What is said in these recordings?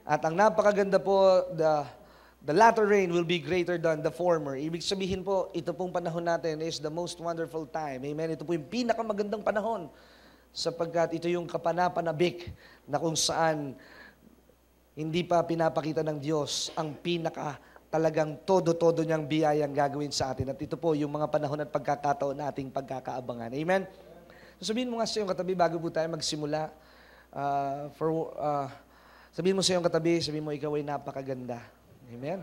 At ang napakaganda po, the latter rain will be greater than the former. Ibig sabihin po, ito pong panahon natin is the most wonderful time. Amen? Ito po yung pinakamagandang panahon sapagkat ito yung kapanapanabik na kung saan hindi pa pinapakita ng Diyos ang talagang todo-todo niyang biyayang gagawin sa atin. At ito po yung mga panahon at pagkakataon nating pagkakaabangan. Amen? So sabihin mo nga sa iyong katabi bago po tayo magsimula. Sabihin mo sa iyong katabi, sabihin mo ikaw ay napakaganda. Amen?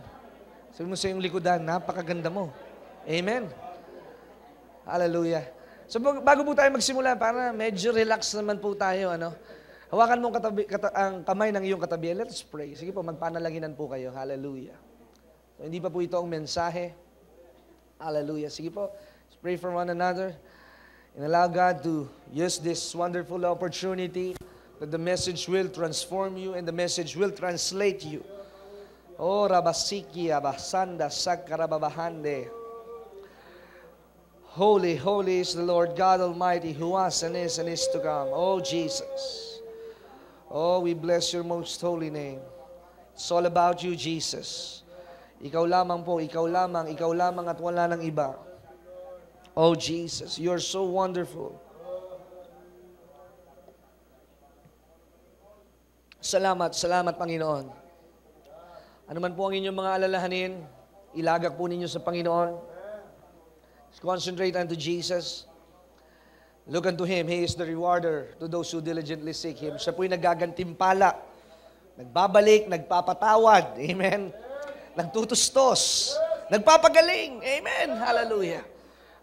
Sabihin mo sa iyong likodan, napakaganda mo. Amen? Hallelujah. So bago po tayo magsimula, para medyo relax naman po tayo. Hawakan mo ang kamay ng iyong katabi. Let's pray. Sige po, magpanalaginan po kayo. Hallelujah. So, hindi pa po ito ang mensahe. Hallelujah. Sige po, let's pray for one another. And allow God to use this wonderful opportunity that the message will transform you and the message will translate you. Oh, Rabasiki, Abasanda, Sakarababahande. Holy, holy is the Lord God Almighty who was and is to come. Oh, Jesus. Oh, we bless your most holy name. It's all about you, Jesus. Ikaw lamang po, ikaw lamang at wala nang iba. Oh, Jesus, you're so wonderful. Salamat, Panginoon. Ano man po ang inyong mga alalahanin, ilagak po ninyo sa Panginoon. Concentrate unto Jesus. Look unto Him. He is the rewarder to those who diligently seek Him. Siya po'y nagagantimpala, nagbabalik, nagpapatawad. Amen. Nagtutustos, nagpapagaling. Amen. Hallelujah.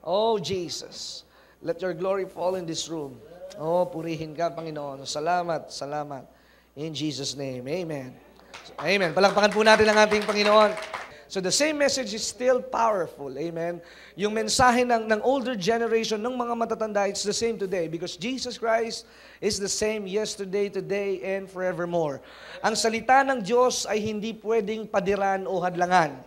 Oh, Jesus. Let your glory fall in this room. Oh, purihin ka, Panginoon. Salamat. In Jesus' name. Amen. Amen. Palakpakan po natin ang ating Panginoon. So the same message is still powerful. Amen. Yung mensahe ng older generation, ng mga matatanda, it's the same today because Jesus Christ is the same yesterday, today, and forevermore. Ang salita ng Diyos ay hindi pwedeng padiran o hadlangan.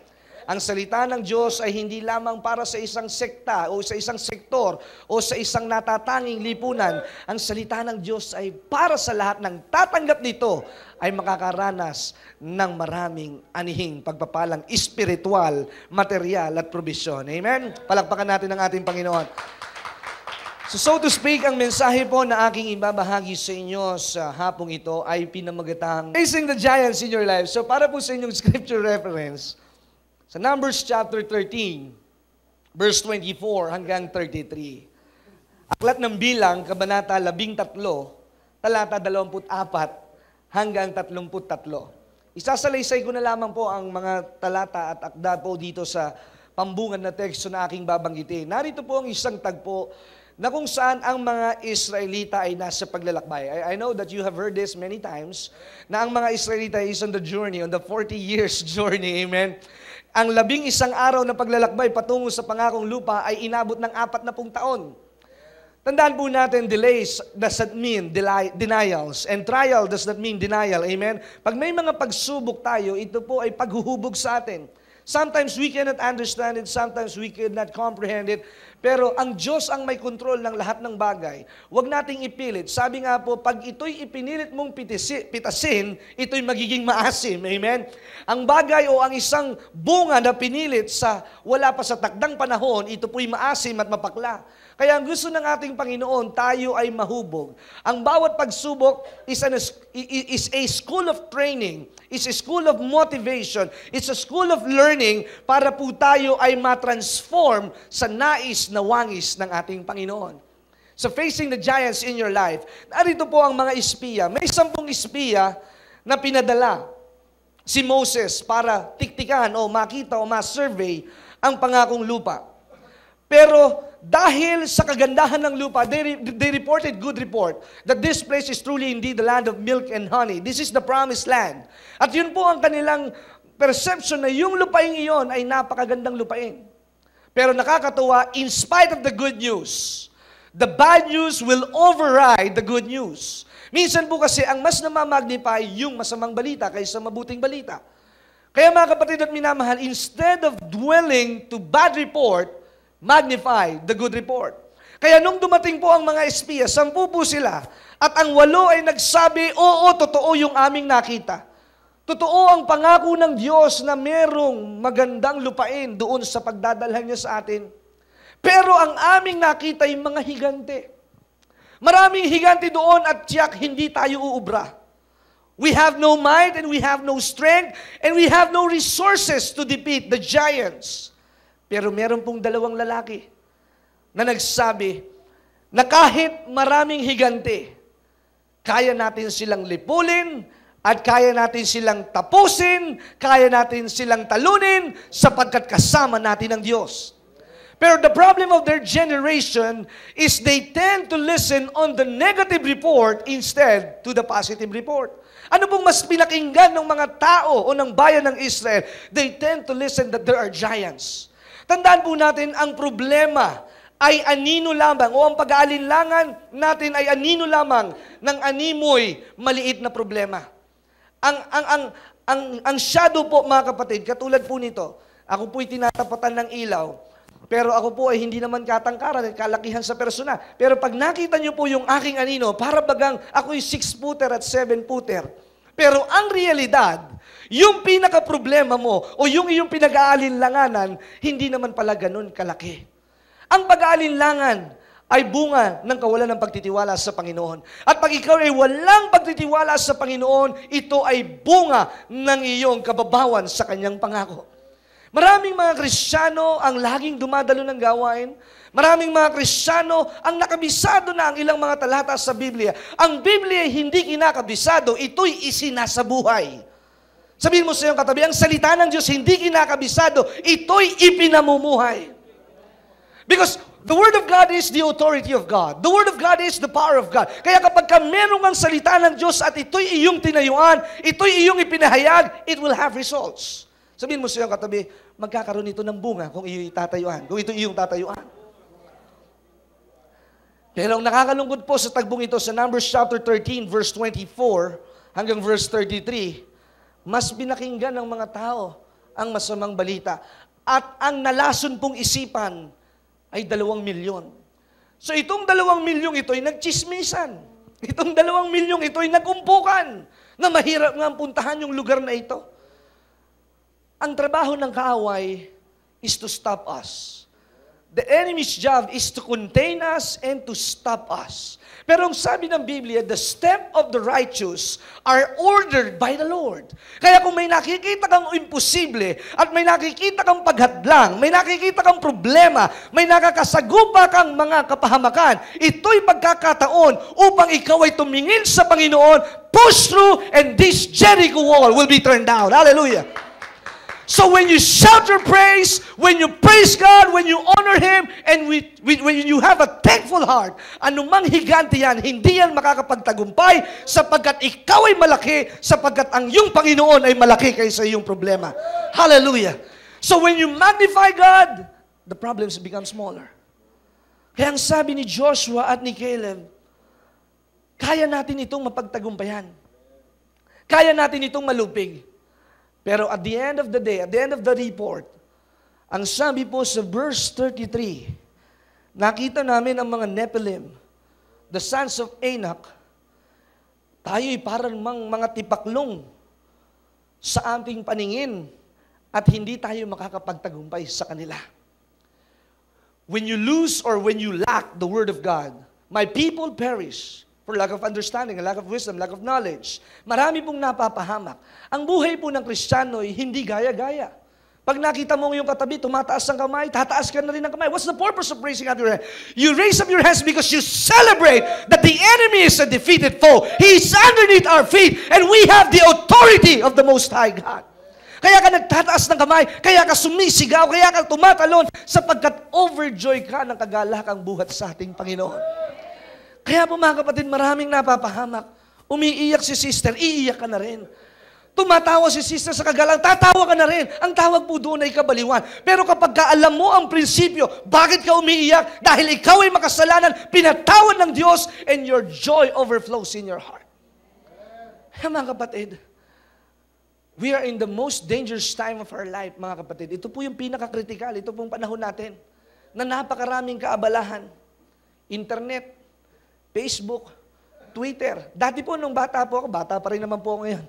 Ang salita ng Diyos ay hindi lamang para sa isang sekta o sa isang sektor o sa isang natatanging lipunan. Ang salita ng Diyos ay para sa lahat ng tatanggap nito ay makakaranas ng maraming anihing pagpapalang espiritual, material at probisyon. Amen? Palakpakan natin ang ating Panginoon. So to speak, ang mensahe po na aking ibabahagi sa inyo sa hapong ito ay pinamagatang Facing the Giants in Your Life. So para po sa inyong scripture reference, sa Numbers chapter 13, verse 24 hanggang 33. Aklat ng Bilang, Kabanata 13, talata 24 hanggang 33. Isasalaysay ko na lamang po ang mga talata at akda po dito sa pambungan na teksto na aking babanggitin. Narito po ang isang tagpo na kung saan ang mga Israelita ay nasa paglalakbay. I know that you have heard this many times, na ang mga Israelita is on the journey, on the 40 years journey. Amen? Ang 11 araw na paglalakbay patungo sa pangakong lupa ay inabot ng 40 taon. Tandaan po natin, delays does not mean denials. And trial does not mean denial. Amen? Pag may mga pagsubok tayo, ito po ay paghuhubog sa atin. Sometimes we cannot understand it, sometimes we cannot comprehend it, pero ang Diyos ang may kontrol ng lahat ng bagay. Huwag nating ipilit. Sabi nga po, pag ito'y ipinilit mong pitasin, ito'y magiging maasim. Amen? Ang bagay o ang isang bunga na pinilit sa wala pa sa takdang panahon, ito po'y maasim at mapakla. Kaya ang gusto ng ating Panginoon, tayo ay mahubog. Ang bawat pagsubok is a school of training, is a school of motivation, it's a school of learning para po tayo ay matransform sa nais na wangis ng ating Panginoon. So facing the giants in your life, narito po ang mga espiya. May 10 espiya na pinadala si Moses para tiktikan o makita o ma-survey ang pangakong lupa. Pero dahil sa kagandahan ng lupa, they reported good report that this place is truly indeed the land of milk and honey. This is the promised land. At yun po ang kanilang perception na yung lupain iyon ay napakagandang lupain. Pero nakakatuwa, in spite of the good news, the bad news will override the good news. Minsan po kasi ang mas namamagnify yung masamang balita kaysa mabuting balita. Kaya mga kapatid at minamahal, instead of dwelling to bad report, magnify the good report. Kaya nung dumating po ang mga espiya, 10 po sila, at ang 8 ay nagsabi, oo, totoo yung aming nakita. Totoo ang pangako ng Diyos na merong magandang lupain doon sa pagdadalhan niya sa atin. Pero ang aming nakita ay mga higante. Maraming higante doon at tiyak hindi tayo uubra. We have no might and we have no strength and we have no resources to defeat the giants. Pero meron pong dalawang lalaki na nagsabi na kahit maraming higante, kaya natin silang lipulin at kaya natin silang tapusin, kaya natin silang talunin sapagkat kasama natin ang Diyos. Pero the problem of their generation is they tend to listen on the negative report instead to the positive report. Ano pong mas pinakinggan ng mga tao o ng bayan ng Israel? They tend to listen that there are giants. Tandaan po natin, ang problema ay anino lamang o ang pag-aalinlangan natin ay anino lamang ng animoy maliit na problema. Ang shadow po, mga kapatid, katulad po nito, ako po'y tinatapatan ng ilaw, pero ako po ay hindi naman katangkaran at kalakihan sa persona. Pero pag nakita niyo po yung aking anino, para bagang ako'y 6-footer at 7-footer. Pero ang realidad, yung pinaka-problema mo o yung iyong pinag-aalinlanganan, hindi naman pala ganun kalaki. Ang pag-aalinlangan ay bunga ng kawalan ng pagtitiwala sa Panginoon. At pag ikaw ay walang pagtitiwala sa Panginoon, ito ay bunga ng iyong kababawan sa kanyang pangako. Maraming mga Kristiyano ang laging dumadalo ng gawain. Maraming mga Kristiyano ang nakabisado na ang ilang mga talata sa Biblia. Ang Biblia ay hindi kinakabisado, ito'y isinasabuhay. Sabihin mo sa iyong katabi, ang salita ng Diyos hindi kinakabisado, ito'y ipinamumuhay. Because the Word of God is the authority of God. The Word of God is the power of God. Kaya kapag merong ang salita ng Diyos at ito'y iyong tinayuan, ito'y iyong ipinahayag, it will have results. Sabihin mo sa iyong katabi, magkakaroon ito ng bunga kung iyong tatayuan, kung ito iyong tatayuan. Pero ang nakakalungkot po sa tagbong ito sa Numbers chapter 13, verse 24 hanggang verse 33, mas binakinggan ng mga tao ang masamang balita. At ang nalason pong isipan ay 2 milyon. So itong 2 milyong ito ay nagchismisan. Itong 2 milyong ito ay nagumpukan na mahirap nga puntahan yung lugar na ito. Ang trabaho ng kaaway is to stop us. The enemy's job is to contain us and to stop us. Pero ang sabi ng Biblia, the step of the righteous are ordered by the Lord. Kaya kung may nakikita kang imposible, at may nakikita kang paghadlang, may nakikita kang problema, may nakakasagupa kang mga kapahamakan, ito'y pagkakataon upang ikaw ay tumingin sa Panginoon, push through, and this Jericho wall will be turned down. Hallelujah! So when you shout your praise, when you praise God, when you honor Him, and when you have a thankful heart, anumang higante yan, hindi yan makakapagtagumpay sapagkat ikaw ay malaki, sapagkat ang iyong Panginoon ay malaki kaysa iyong problema. Hallelujah! So when you magnify God, the problems become smaller. Kaya ang sabi ni Joshua at ni Caleb, kaya natin itong mapagtagumpayan. Kaya natin itong malupig. Pero at the end of the day, at the end of the report, ang sabi po sa verse 33, nakita namin ang mga Nephilim, the sons of Anak, tayo'y parang mga tipaklong sa ating paningin at hindi tayo makakapagtagumpay sa kanila. When you lose or when you lack the Word of God, my people perish for lack of understanding, lack of wisdom, lack of knowledge. Marami pong napapahamak. Ang buhay po ng Kristiyano ay hindi gaya-gaya. Pag nakita mo yung katabi, tumataas ang kamay, tataas ka na rin ang kamay. What's the purpose of raising up your hand? You raise up your hands because you celebrate that the enemy is a defeated foe. He is underneath our feet and we have the authority of the Most High God. Kaya ka nagtataas ng kamay, kaya ka sumisigaw, kaya ka tumatalon, sapagkat overjoy ka ng kagalakang buhat sa ating Panginoon. Kaya po mga kapatid, maraming napapahamak. Umiiyak si sister, iiyak ka na rin. Tumatawa si sister sa kagalang, tatawa ka na rin. Ang tawag po doon ay kabaliwan. Pero kapag alam mo ang prinsipyo, bakit ka umiiyak? Dahil ikaw ay makasalanan, pinatawad ng Diyos, and your joy overflows in your heart. Kaya mga kapatid, we are in the most dangerous time of our life, mga kapatid. Ito po yung pinaka-critical, ito pong panahon natin, na napakaraming kaabalahan. Internet, Facebook, Twitter. Dati po nung bata po ako, bata pa rin naman po ako ngayon.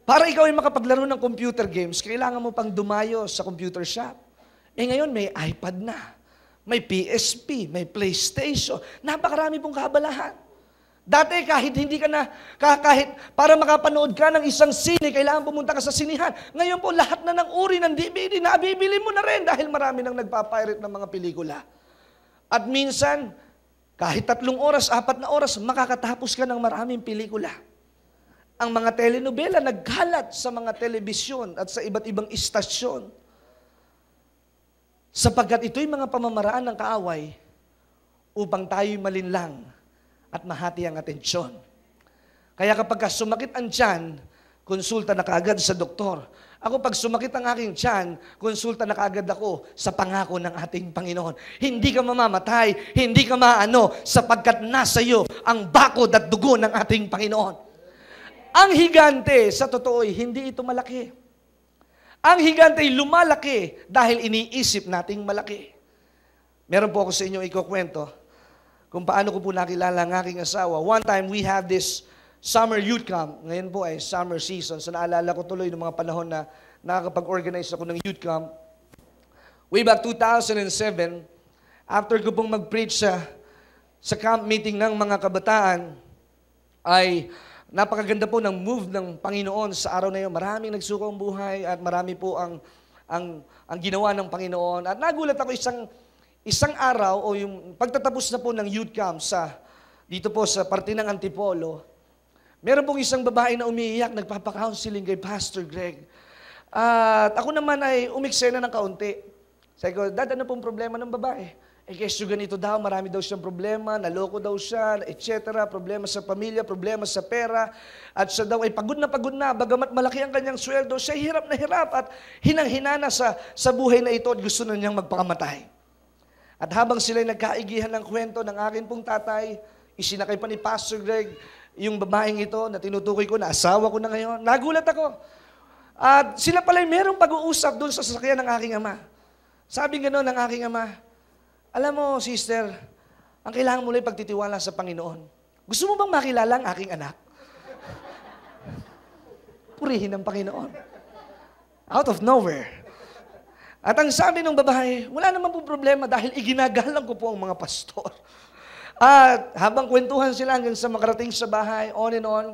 Para ikaw ay makapaglaro ng computer games, kailangan mo pang dumayo sa computer shop. Ngayon may iPad na, may PSP, may PlayStation, napakarami pong kabalahan. Dati kahit hindi ka na, kahit para makapanood ka ng isang sine, kailangan pumunta ka sa sinihan. Ngayon po, lahat na ng uri ng DVD, nabibili mo na rin dahil marami nang nagpapirate ng mga pelikula. At minsan, kahit 3 oras, 4 na oras, makakatapos ka ng maraming pelikula. Ang mga telenovela nagkalat sa mga telebisyon at sa iba't ibang istasyon. Sapagkat ito'y mga pamamaraan ng kaaway upang tayo'y malinlang at mahati ang atensyon. Kaya kapag sumakit ang tiyan, konsulta na kaagad sa doktor. Ako pag sumakit ang aking tiyan, konsulta na kaagad ako sa pangako ng ating Panginoon. Hindi ka mamamatay, hindi ka maano, sapagkat nasa iyo ang bakod at dugo ng ating Panginoon. Ang higante, sa totoo, hindi ito malaki. Ang higante ay lumalaki dahil iniisip nating malaki. Meron po ako sa inyo ikukwento kung paano ko po nakilala ang aking asawa. One time, we have this summer youth camp. Ngayon po ay summer season. So naalala ko tuloy ng mga panahon na nakakapag-organize ako ng youth camp. Way back 2007, after ko pong mag-preach sa camp meeting ng mga kabataan, ay napakaganda po ng move ng Panginoon sa araw na yun. Maraming nagsukong buhay at marami po ang ginawa ng Panginoon. At nagulat ako isang araw o yung pagtatapos na po ng youth camp dito po sa parte ng Antipolo, meron pong isang babae na umiiyak, nagpapa-counseling kay Pastor Greg. At ako naman ay umiksena ng kaunti. Sabi ko, Dad, ano pong problema ng babae? Kesyo ganito daw, marami daw siyang problema, naloko daw siya, etc. Problema sa pamilya, problema sa pera. At siya daw ay pagod na, bagamat malaki ang kanyang sweldo, siya hirap at hinang-hinana sa buhay na ito at gusto na niyang magpakamatay. At habang sila'y nagkaigihan ng kwento ng akin pong tatay, isinakay pa ni Pastor Greg, yung babaeng ito na tinutukoy ko na asawa ko na ngayon, nagulat ako. At sila pala'y merong pag-uusap doon sa sasakyan ng aking ama. Sabi gano'n ng aking ama, alam mo, sister, ang kailangan mo lang pagtitiwala sa Panginoon. Gusto mo bang makilala ang aking anak? Purihin ng Panginoon. Out of nowhere. At ang sabi ng babae, wala naman po problema dahil iginagalang ko po ang mga pastor. At habang kwentuhan sila hanggang sa makarating sa bahay, on and on,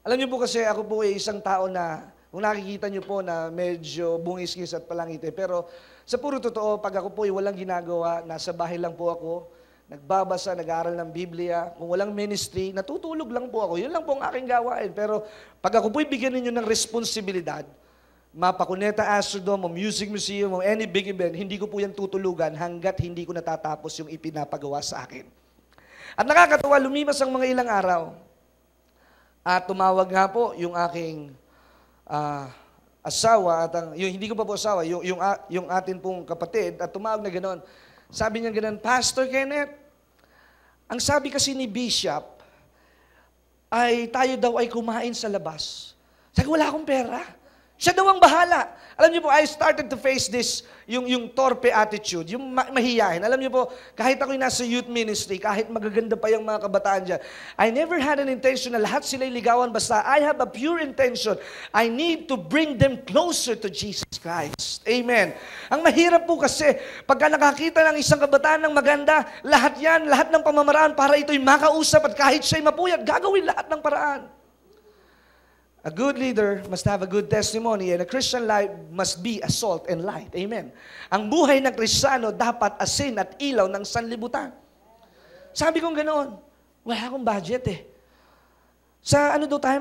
alam niyo po kasi ako po ay isang tao na, kung nakikita niyo po na medyo bungis-ngis at palangiti, pero sa puro totoo, pag ako po ay walang ginagawa, nasa bahay lang po ako, nagbabasa, nag-aaral ng Biblia, kung walang ministry, natutulog lang po ako. Yun lang po ang aking gawain. Pero pag ako po ay bigyan ninyo ng responsibilidad, Mapakuneta Astrodome o Music Museum o any big event, hindi ko po yan tutulugan hanggat hindi ko natatapos yung ipinapagawa sa akin. At nakakatuwa, lumipas ang mga ilang araw. At tumawag nga po yung aking asawa, at yung hindi ko pa po asawa, yung atin pong kapatid, at tumawag na gano'n. Sabi niya gano'n, Pastor Kenneth, ang sabi kasi ni Bishop, ay tayo daw ay kumain sa labas. Sabi ko, wala akong pera. Siya daw ang bahala. Alam niyo po, I started to face this, yung torpe attitude, yung mahiyain. Alam niyo po, kahit ako'y nasa youth ministry, kahit magaganda pa yung mga kabataan dyan, I never had an intention na lahat sila'y ligawan, basta I have a pure intention. I need to bring them closer to Jesus Christ. Amen. Ang mahirap po kasi, pagka nakakita ng isang kabataan ng maganda, lahat ng pamamaraan para ito'y makausap at kahit siya'y mapuyat, gagawin lahat ng paraan. A good leader must have a good testimony and a Christian life must be a salt and light. Amen. Ang buhay ng Kristiyano dapat asin at ilaw ng sanlibutan. Sabi kong ganoon, wala akong budget eh. Sa ano daw tayo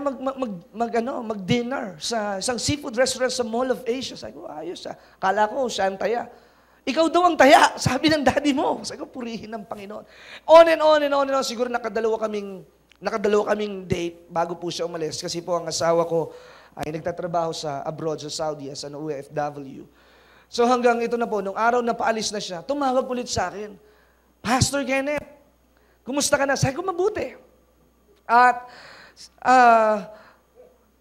mag-dinner sa isang seafood restaurant sa Mall of Asia. Sabi ko, ayos ah. Kala ko, siya ang taya. Ikaw daw ang taya, sabi ng daddy mo. Sabi ko, purihin ng Panginoon. On and on and on and on. Siguro nakadalawa kaming date bago po siya umalis kasi po ang asawa ko ay nagtatrabaho sa abroad sa Saudi as an OFW. So hanggang ito na po, nung araw na paalis na siya, tumawag ulit sa akin, Pastor Kenneth, kumusta ka na? Sabi ko, mabuti. At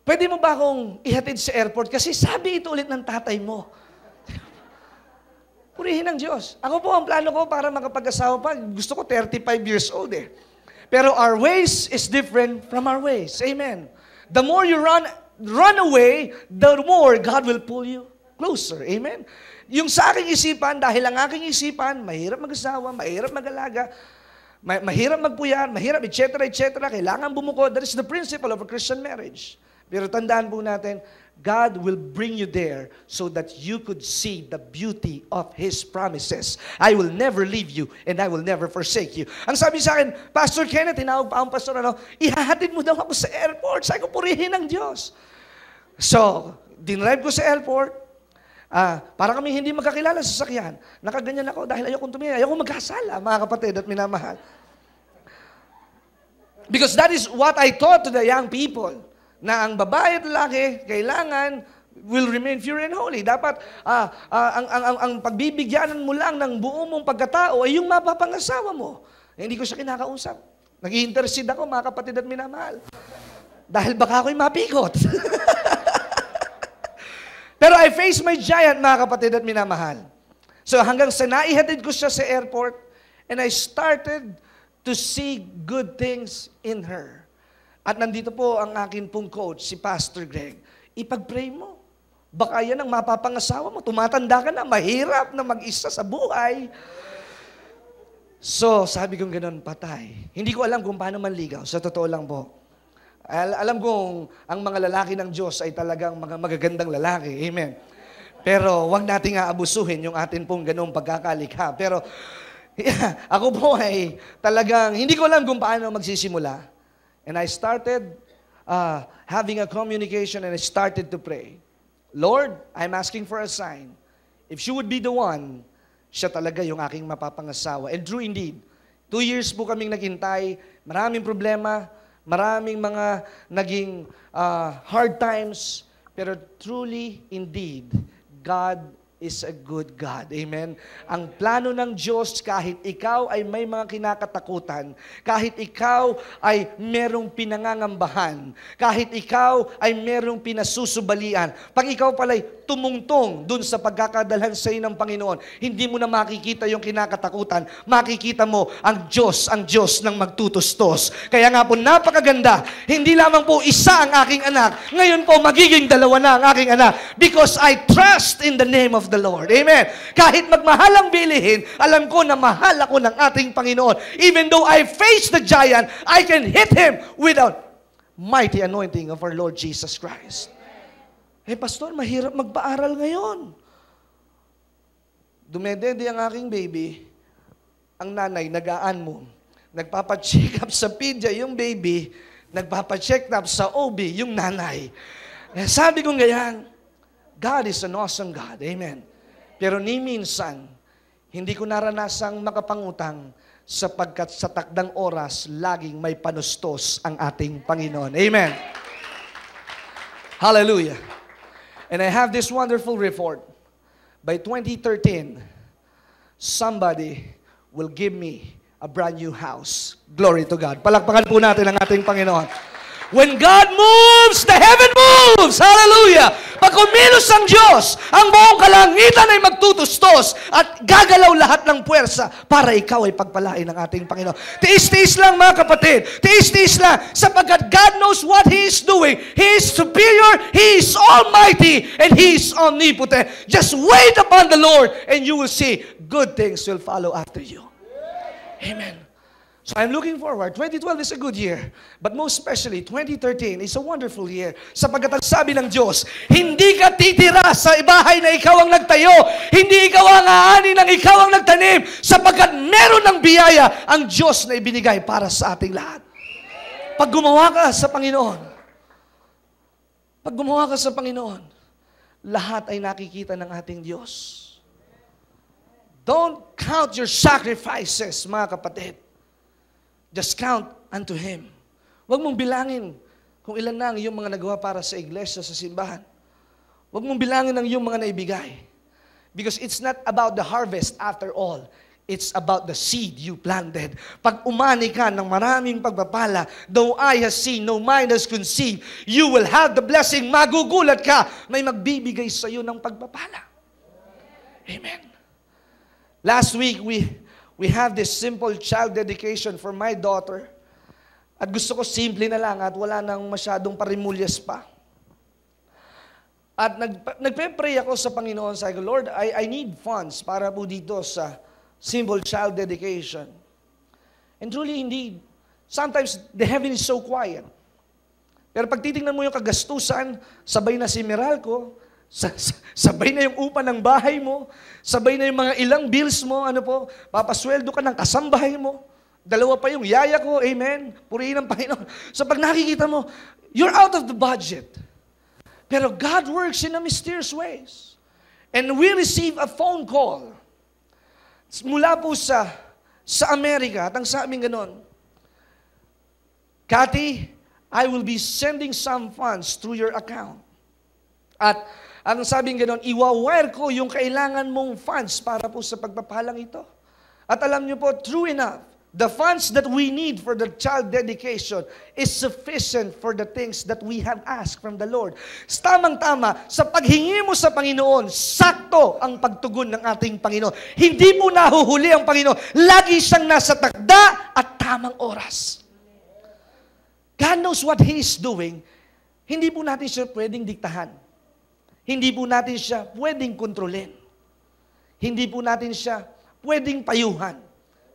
pwede mo ba akong ihatid sa airport? Kasi sabi ito ulit ng tatay mo. Purihin ng Diyos. Ako po, ang plano ko para makapag-asawa pa, gusto ko 35 years old eh. Pero our ways is different from our ways. Amen. The more you run run away, the more God will pull you closer. Amen? Yung sa aking isipan, dahil ang aking isipan, mahirap mag-asawa, mahirap mag-alaga, mahirap magpuyat, mahirap, etc., kailangan bumukod. That is the principle of a Christian marriage. Pero tandaan po natin, God will bring you there so that you could see the beauty of His promises. I will never leave you and I will never forsake you. Ang sabi sa akin, Pastor Kenneth, tinawag pa ang pastor, ihahatid mo daw ako sa airport. Sabi ko, purihin ng Diyos. So, dinrive ko sa airport. Para kami hindi magkakilala sa sasakyan. Nakaganyan ako dahil ayokong tumingin. Ayokong magkasala, mga kapatid at minamahal. Because that is what I taught to the young people. Na ang babae at lalaki, kailangan will remain pure and holy. Dapat, ang pagbibigyanan mo lang ng buo mong pagkatao ay yung mapapangasawa mo. Hindi ko siya kinakausap. Nag-i-intercede ako, mga kapatid at minamahal. Dahil baka ako'y mapikot. Pero I face my giant, mga kapatid at minamahal. So hanggang sa naihatid ko siya sa airport, and I started to see good things in her. At nandito po ang akin pong coach, si Pastor Greg. Ipag-pray mo. Baka yan ang mapapangasawa mo. Tumatanda ka na, mahirap na mag-isa sa buhay. So, sabi kong ganun, patay. Hindi ko alam kung paano manligaw. Sa totoo lang po. Alam kong ang mga lalaki ng Diyos ay talagang mga magagandang lalaki. Amen. Pero wag nating aabusuhin yung atin pong ganung pagkakalikha. Pero ako po ay talagang, hindi ko alam kung paano magsisimula. And I started having a communication and I started to pray. Lord, I'm asking for a sign. If she would be the one, siya talaga yung aking mapapangasawa. And true indeed, 2 years po kaming naghintay, maraming problema, maraming mga naging hard times, pero truly indeed, God is a good God. Amen? Ang plano ng Diyos, kahit ikaw ay may mga kinakatakutan, kahit ikaw ay merong pinangangambahan, kahit ikaw ay merong pinasusubalian, pag ikaw pala'y tumungtong dun sa pagkakadalhan sa iyo ng Panginoon, hindi mo na makikita yung kinakatakutan, makikita mo ang Diyos ng magtutustos. Kaya nga po, napakaganda, hindi lamang po isa ang aking anak, ngayon po magiging dalawa na ang aking anak, because I trust in the name of the Lord. Amen. Kahit magmahal ang bilihin, alam ko na mahal ako ng ating Panginoon. Even though I face the giant, I can hit him with a mighty anointing of our Lord Jesus Christ. Pastor, mahirap magpaaral ngayon. Dumedede ang aking baby, ang nanay nag-aan mo. Nagpapacheck up sa pedya yung baby, nagpapacheck up sa OB yung nanay. Sabi ko ngayon, God is an awesome God. Amen. Pero ni minsan, hindi ko naranasang makapangutang sapagkat sa takdang oras, laging may panustos ang ating Panginoon. Amen. Hallelujah. And I have this wonderful report. By 2013, somebody will give me a brand new house. Glory to God. Palakpakan po natin ang ating Panginoon. When God moves, the heaven moves. Hallelujah. Pag kumilos ang Diyos, ang buong kalangitan ay magtutustos at gagalaw lahat ng puwersa para ikaw ay pagpalain ng ating Panginoon. Tiis-tiis lang, mga kapatid. Tiis-tiis lang sapagkat God knows what He is doing. He is superior, He is almighty, and He is omnipotent. Just wait upon the Lord and you will see good things will follow after you. Amen. So I'm looking forward. 2012 is a good year. But most especially, 2013 is a wonderful year. Sapagkat ang sabi ng Diyos, hindi ka titira sa bahay na ikaw ang nagtayo. Hindi ikaw ang aani ng ikaw ang nagtanim. Sapagkat meron ng biyaya ang Diyos na ibinigay para sa ating lahat. Pag gumawa ka sa Panginoon, lahat ay nakikita ng ating Diyos. Don't count your sacrifices, mga kapatid. Just count unto Him. Huwag mong bilangin kung ilan na ang iyong mga nagawa para sa iglesia, sa simbahan. Huwag mong bilangin ang iyong mga naibigay. Because it's not about the harvest after all. It's about the seed you planted. Pag umani ka ng maraming pagpapala, though eye has seen, no mind has conceived, you will have the blessing. Magugulat ka, may magbibigay sa iyo ng pagpapala. Amen. Last week, we have this simple child dedication for my daughter. At gusto ko simple na lang at wala nang masyadong parimulyas pa. At nagpe-pray ako sa Panginoon. Sabi ko, Lord, I need funds para po dito sa simple child dedication. And truly, indeed, sometimes the heaven is so quiet. Pero pag titingnan mo yung kagastusan, sabay na si Meralco, sabay na yung upa ng bahay mo, sabay na yung mga ilang bills mo, papasweldo ka ng kasambahay mo, dalawa pa yung yaya ko, amen, purihin ang Panginoon. So pag nakikita mo, you're out of the budget. Pero God works in a mysterious ways. And we receive a phone call mula po sa Amerika, at ang sabi ganon, Cathy, I will be sending some funds through your account. At ang sabing ganon, iwa-wire ko yung kailangan mong funds para po sa pagpapalang ito. At alam niyo po, true enough, the funds that we need for the child dedication is sufficient for the things that we have asked from the Lord. Tamang-tama, sa paghingi mo sa Panginoon, sakto ang pagtugon ng ating Panginoon. Hindi mo nahuhuli ang Panginoon. Lagi siyang nasa takda at tamang oras. God knows what He is doing. Hindi po natin siya pwedeng diktahan. Hindi po natin siya pwedeng kontrolin. Hindi po natin siya pwedeng payuhan.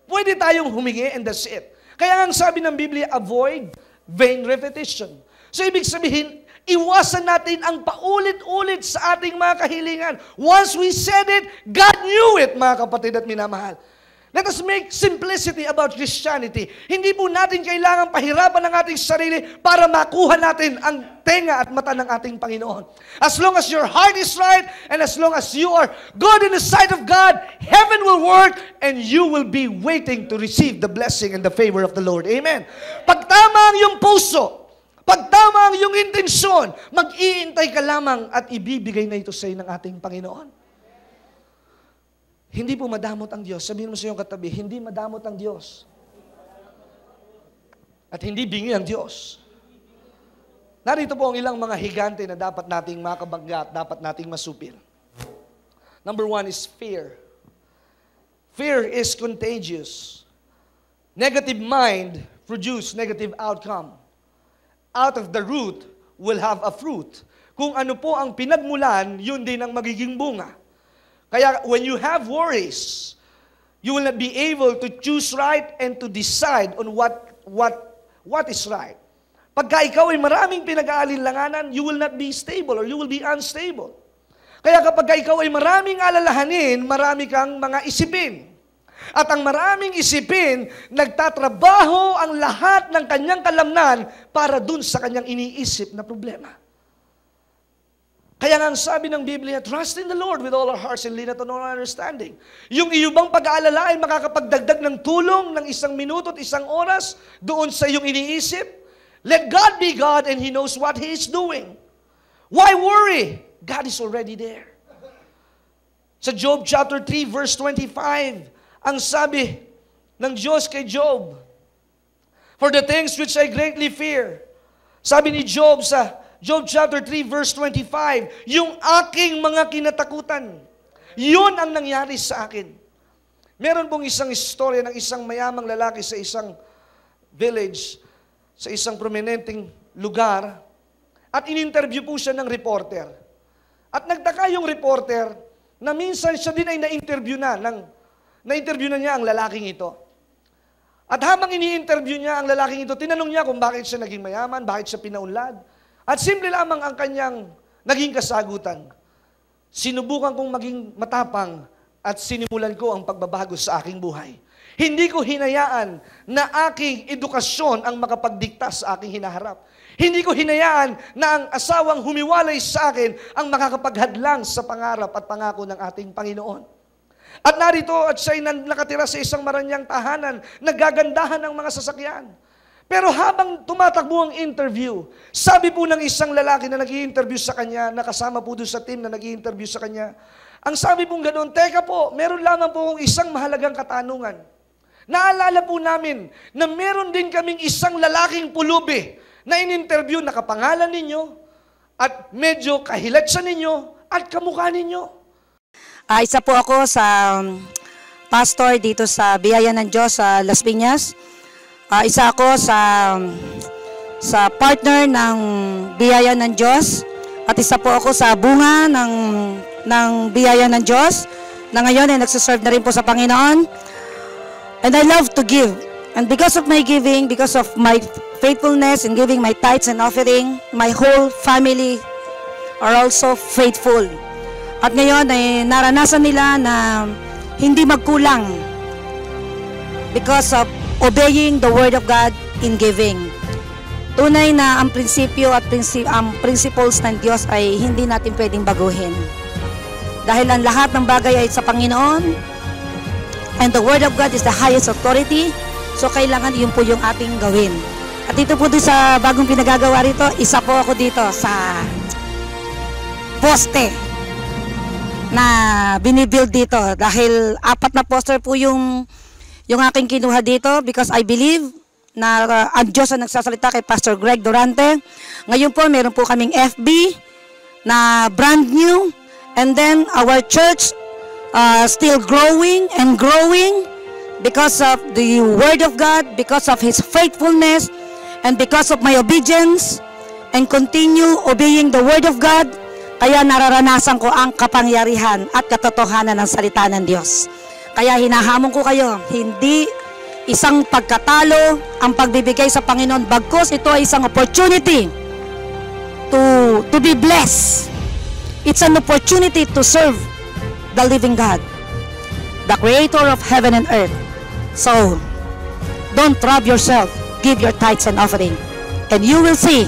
Pwede tayong humingi and that's it. Kaya ang sabi ng Biblia, avoid vain repetition. So ibig sabihin, iwasan natin ang paulit-ulit sa ating mga kahilingan. Once we said it, God knew it, mga kapatid at minamahal. Let us make simplicity about Christianity. Hindi po natin kailangan pahirapan ng ating sarili para makuha natin ang tenga at mata ng ating Panginoon. As long as your heart is right and as long as you are good in the sight of God, heaven will work and you will be waiting to receive the blessing and the favor of the Lord. Amen. Pag tama ang iyong puso, pag tama ang iyong intensyon, mag-iintay ka lamang at ibibigay na ito sa iyo ng ating Panginoon. Hindi po madamot ang Diyos. Sabihin mo sa iyong katabi, hindi madamot ang Diyos. At hindi bingi ang Diyos. Narito po ang ilang mga higante na dapat nating makabangga at dapat nating masupil. Number 1 is fear. Fear is contagious. Negative mind produce negative outcome. Out of the root will have a fruit. Kung ano po ang pinagmulan, yun din ang magiging bunga. Kaya when you have worries, you will not be able to choose right and to decide on what is right. Pagka ikaw ay maraming pinag-aalinlanganan, you will not be stable or you will be unstable. Kaya kapag ikaw ay maraming alalahanin, marami kang mga isipin. At ang maraming isipin, nagtatrabaho ang lahat ng kanyang kalamnan para dun sa kanyang iniisip na problema. Kaya nga ang sabi ng Biblia, trust in the Lord with all our hearts and lean not on our understanding. Yung iyong bang pag-aalala ay makakapagdagdag ng tulong ng 1 minuto at 1 oras doon sa iyong iniisip? Let God be God and He knows what He is doing. Why worry? God is already there. Sa Job chapter 3 verse 25, ang sabi ng Diyos kay Job, for the things which I greatly fear. Sabi ni Job sa Job chapter 3 verse 25, yung aking mga kinatakutan, yun ang nangyari sa akin. Meron pong isang istorya ng isang mayamang lalaki sa isang village, sa isang prominenteng lugar, at in-interview po siya ng reporter. At nagtaka yung reporter na minsan siya din ay na-interview na niya ang lalaking ito. At habang ini-interview niya ang lalaking ito, tinanong niya kung bakit siya naging mayaman, bakit siya pinaunlad. At simple lamang ang kanyang naging kasagutan. Sinubukan kong maging matapang at sinimulan ko ang pagbabago sa aking buhay. Hindi ko hinayaan na aking edukasyon ang makapagdikta sa aking hinaharap. Hindi ko hinayaan na ang asawang humiwalay sa akin ang makakapaghadlang sa pangarap at pangako ng ating Panginoon. At narito at siya'y nakatira sa isang maranyang tahanan, nagagandahan ng mga sasakyan. Pero habang tumatakbo ang interview, sabi po ng isang lalaki na nag-i-interview sa kanya, nakasama po doon sa team na nag-i-interview sa kanya, ang sabi pong ganoon, teka po, meron lamang po kong isang mahalagang katanungan. Naalala po namin na meron din kaming isang lalaking pulubi na in-interview na kapangalan ninyo at medyo kahilat sa ninyo at kamukha ninyo. Isa po ako sa pastor dito sa Biyaya ng Diyos sa Las Piñas. Isa ako sa partner ng Biyaya ng Diyos At isa po ako sa bunga ng biyaya ng Diyos na ngayon ay nagsiserve na rin po sa Panginoon. And I love to give. And because of my giving, because of my faithfulness in giving my tithes and offering, my whole family are also faithful. At ngayon ay naranasan nila na hindi magkulang because of obeying the Word of God in giving. Tunay na ang prinsipyo at ang principles ng Diyos ay hindi natin pwedeng baguhin. Dahil ang lahat ng bagay ay sa Panginoon, and the Word of God is the highest authority, so kailangan yun po yung ating gawin. At dito po sa bagong pinagagawa rito, isa po ako dito sa poste na binibuild dito. Dahil 4 na poster po yung aking kinuha dito because I believe na ang Diyos ang nagsasalita kay Pastor Greg Durante. Ngayon po, meron po kaming FB na brand new, and then our church still growing and growing because of the Word of God, because of His faithfulness, and because of my obedience and continue obeying the Word of God. Kaya nararanasan ko ang kapangyarihan at katotohanan ng salita ng Diyos. Kaya hinahamon ko kayo, hindi isang pagkatalo ang pagbibigay sa Panginoon, bagkus ito ay isang opportunity to be blessed. It's an opportunity to serve the living God, the Creator of heaven and earth. So, don't rob yourself. Give your tithes and offering, and you will see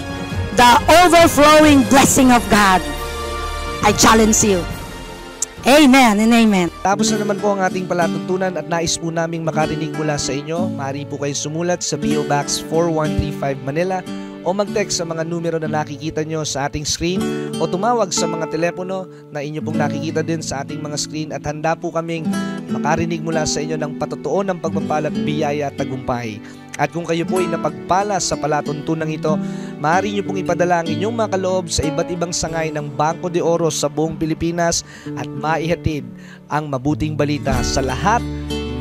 the overflowing blessing of God. I challenge you. Amen and amen. Tapos na naman po ang ating palatuntunan at nais po naming makarinig mula sa inyo. Maaari po kayo sumulat sa PO Box 4135 Manila o mag-text sa mga numero na nakikita nyo sa ating screen o tumawag sa mga telepono na inyo pong nakikita din sa ating mga screen, at handa po kaming makarinig mula sa inyo ng patotoo ng pagpapala at biyaya at tagumpay. At kung kayo po ay napagpala sa palatuntunang ito, maaari nyo pong ipadala ang inyong mga kaloob sa iba't ibang sangay ng Bangko de Oro sa buong Pilipinas at maihatid ang mabuting balita sa lahat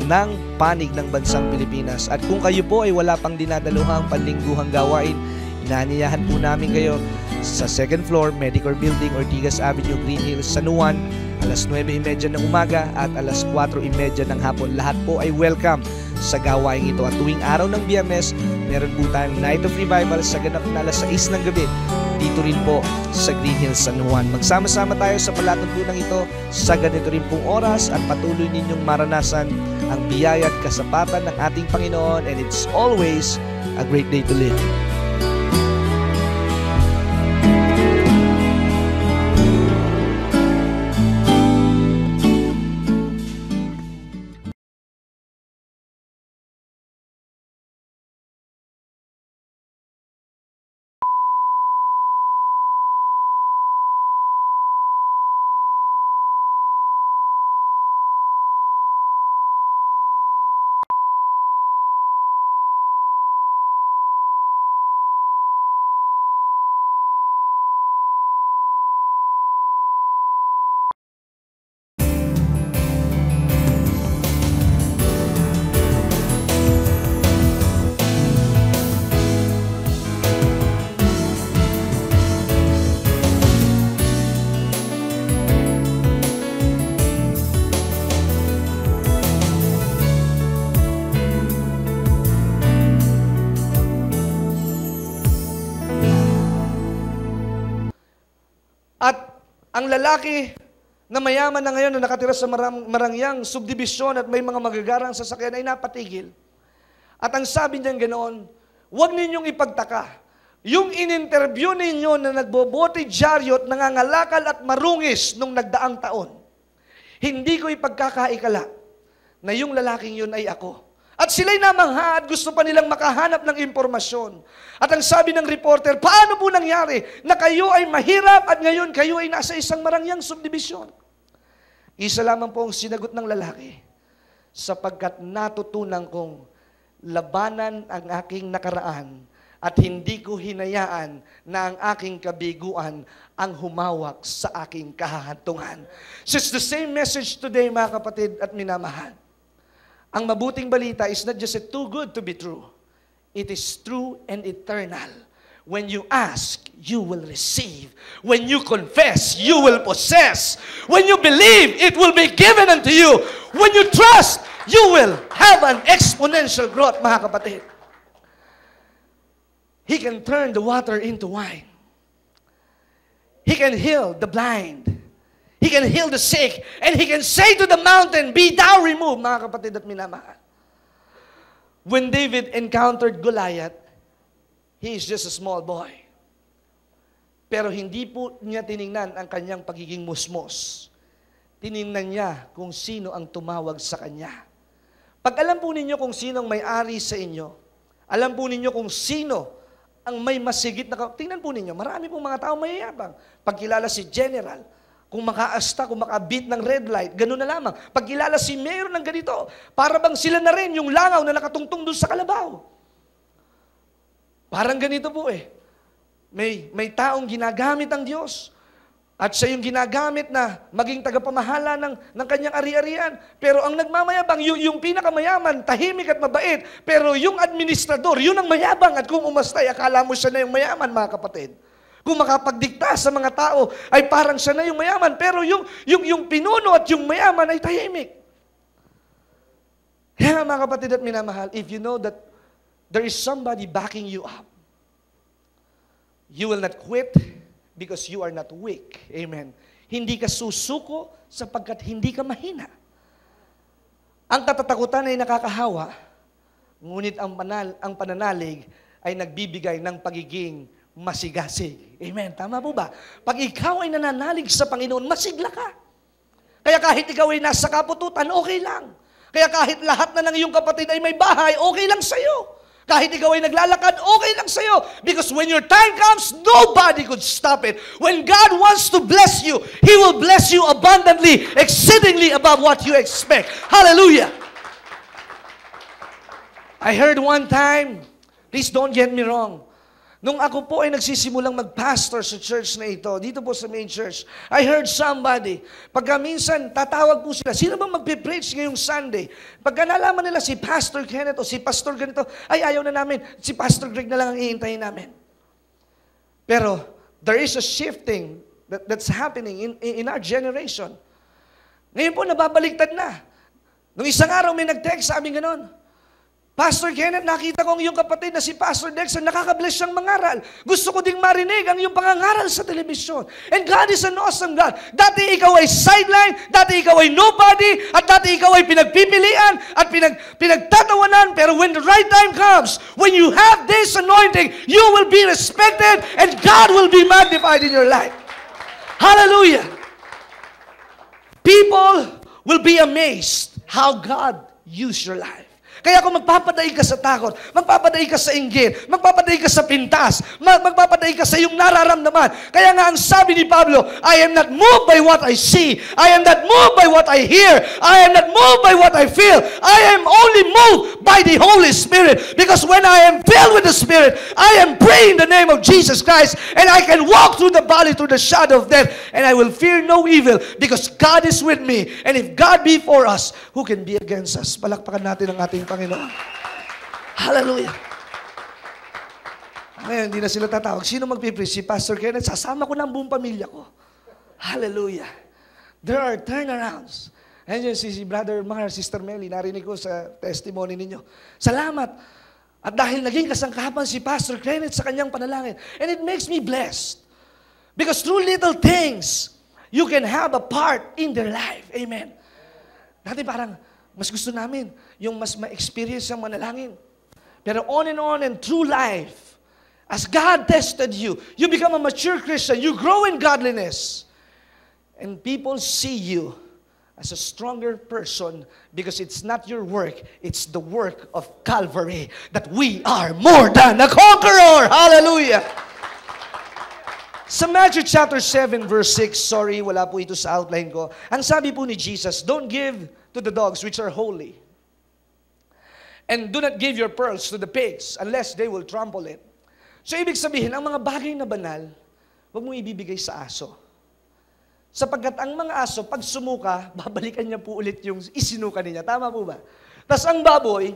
ng panig ng bansang Pilipinas. At kung kayo po ay wala pang dinadaluhang panlingguhang gawain, inaanyayahan po namin kayo sa 2nd floor, Medicor Building, Ortigas Avenue, Green Hills, San Juan, alas 9:30 ng umaga at alas 4:30 ng hapon. Lahat po ay welcome sa gawain ito. At tuwing araw ng Biyernes, meron po tayong Night of Revival sa ganap na alas 6 ng gabi dito rin po sa Green Hills, San Juan. Magsama-sama tayo sa palatuntunan ito sa ganito rin pong oras at patuloy ninyong maranasan ang biyaya at kasapatan ng ating Panginoon, and it's always a great day to live. At ang lalaki na mayaman na ngayon na nakatira sa marangyang subdibisyon at may mga magagarang sasakyan ay napatigil. At ang sabi niyan ganoon, huwag ninyong ipagtaka. Yung in-interview ninyo na nagbobote dyaryo at nangangalakal at marungis nung nagdaang taon, hindi ko ipagkakaikala na yung lalaking yun ay ako. At sila'y namangha at gusto pa nilang makahanap ng impormasyon. At ang sabi ng reporter, paano po nangyari na kayo ay mahirap at ngayon kayo ay nasa isang marangyang subdivision? Isa lamang po ang sinagot ng lalaki, sapagkat natutunan kong labanan ang aking nakaraan at hindi ko hinayaan na ang aking kabiguan ang humawak sa aking kahahantungan. So it's the same message today, mga kapatid at minamahal. Ang mabuting balita is not just too good to be true. It is true and eternal. When you ask, you will receive. When you confess, you will possess. When you believe, it will be given unto you. When you trust, you will have an exponential growth, mga kapatid. He can turn the water into wine. He can heal the blind. He can heal the sick. And He can say to the mountain, be thou removed, mga kapatid at minamahal. When David encountered Goliath, he is just a small boy. Pero hindi po niya tiningnan ang kanyang pagiging musmos. Tiningnan niya kung sino ang tumawag sa kanya. Pag alam po ninyo kung sino ang may-ari sa inyo, alam po ninyo kung sino ang may masigit na... Tingnan po ninyo, marami pong mga tao mayayabang. Pagkilala si General, kung makaasta, kung makabit ng red light, gano'n na lamang. Pagkilala si Mayor ng ganito, para bang sila na rin yung langaw na nakatungtong doon sa kalabaw. Parang ganito po eh. May taong ginagamit ang Diyos. At siya yung ginagamit na maging tagapamahala ng kanyang ari-arian. Pero ang nagmamayabang, yung pinakamayaman, tahimik at mabait. Pero yung administrador, yun ang mayabang. At kung umastay, akala mo siya na yung mayaman, mga kapatid. Kung makapagdikta sa mga tao, ay parang siya na yung mayaman. Pero yung pinuno at yung mayaman ay tahimik. Kaya mga kapatid at minamahal, if you know that there is somebody backing you up, you will not quit because you are not weak. Amen. Hindi ka susuko sapagkat hindi ka mahina. Ang katatakutan ay nakakahawa, ngunit ang pananalig ay nagbibigay ng pagiging masigasig. Amen. Tama po ba? Pag ikaw ay nananalig sa Panginoon, masigla ka. Kaya kahit ikaw ay nasa kapututan, okay lang. Kaya kahit lahat na ng iyong kapatid ay may bahay, okay lang sa'yo. Kahit ikaw ay naglalakad, okay lang sa'yo. Because when your time comes, nobody could stop it. When God wants to bless you, He will bless you abundantly, exceedingly above what you expect. Hallelujah! I heard one time, please don't get me wrong, nung ako po ay nagsisimulang mag-pastor sa church na ito, dito po sa main church, I heard somebody, pagka minsan tatawag po sila, sino bang magpipreach ngayong Sunday? Pagka nalaman nila si Pastor Kenneth o si Pastor ganito, ay ayaw na namin, si Pastor Greg na lang ang iintayin namin. Pero there is a shifting that's happening in our generation. Ngayon po, nababaligtad na. Nung isang araw may nag-text, sabi ganon, Pastor Kenneth, nakita ko ang iyong kapatid na si Pastor Dexter, nakaka-bless siyang mangaral. Gusto ko ding marinig ang iyong pangangaral sa telebisyon. And God is an awesome God. Dati ikaw ay sideline, dati ikaw ay nobody, at dati ikaw ay pinagpipilian at pinagtatawanan. Pero when the right time comes, when you have this anointing, you will be respected and God will be magnified in your life. Hallelujah! People will be amazed how God used your life. Kaya kung magpapadaig ka sa takot, magpapadaig ka sa inggit, magpapadaig ka sa pintas, magpapadaig ka sa iyong nararamdaman. Kaya nga ang sabi ni Pablo, I am not moved by what I see. I am not moved by what I hear. I am not moved by what I feel. I am only moved by the Holy Spirit. Because when I am filled with the Spirit, I am praying in the name of Jesus Christ, and I can walk through the valley through the shadow of death, and I will fear no evil because God is with me. And if God be for us, who can be against us? Palakpakan natin ang ating Panginoon. Hallelujah. Ngayon, hindi na sila tatawag. Sino magpipreach? Si Pastor Kenneth, sasama ko ng buong pamilya ko. Hallelujah. There are turnarounds. Ayan si Brother Mar, Sister Melly, narinig ko sa testimony ninyo. Salamat. At dahil naging kasangkapan si Pastor Kenneth sa kanyang panalangin. And it makes me blessed. Because through little things, you can have a part in their life. Amen. Dati parang, mas gusto namin yung mas ma-experience ang manalangin. Pero on and through life, as God tested you, you become a mature Christian, you grow in godliness, and people see you as a stronger person because it's not your work, it's the work of Calvary, that we are more than a conqueror. Hallelujah! Sa Matthew chapter 7 verse 6, sorry, wala po ito sa outline ko. Ang sabi po ni Jesus, don't give to the dogs which are holy. And do not give your pearls to the pigs unless they will trample it. So ibig sabihin, ang mga bagay na banal, huwag mong ibibigay sa aso. Sapagkat ang mga aso, pag sumuka, babalikan niya po ulit yung isinuka niya. Tama po ba? Tapos ang baboy,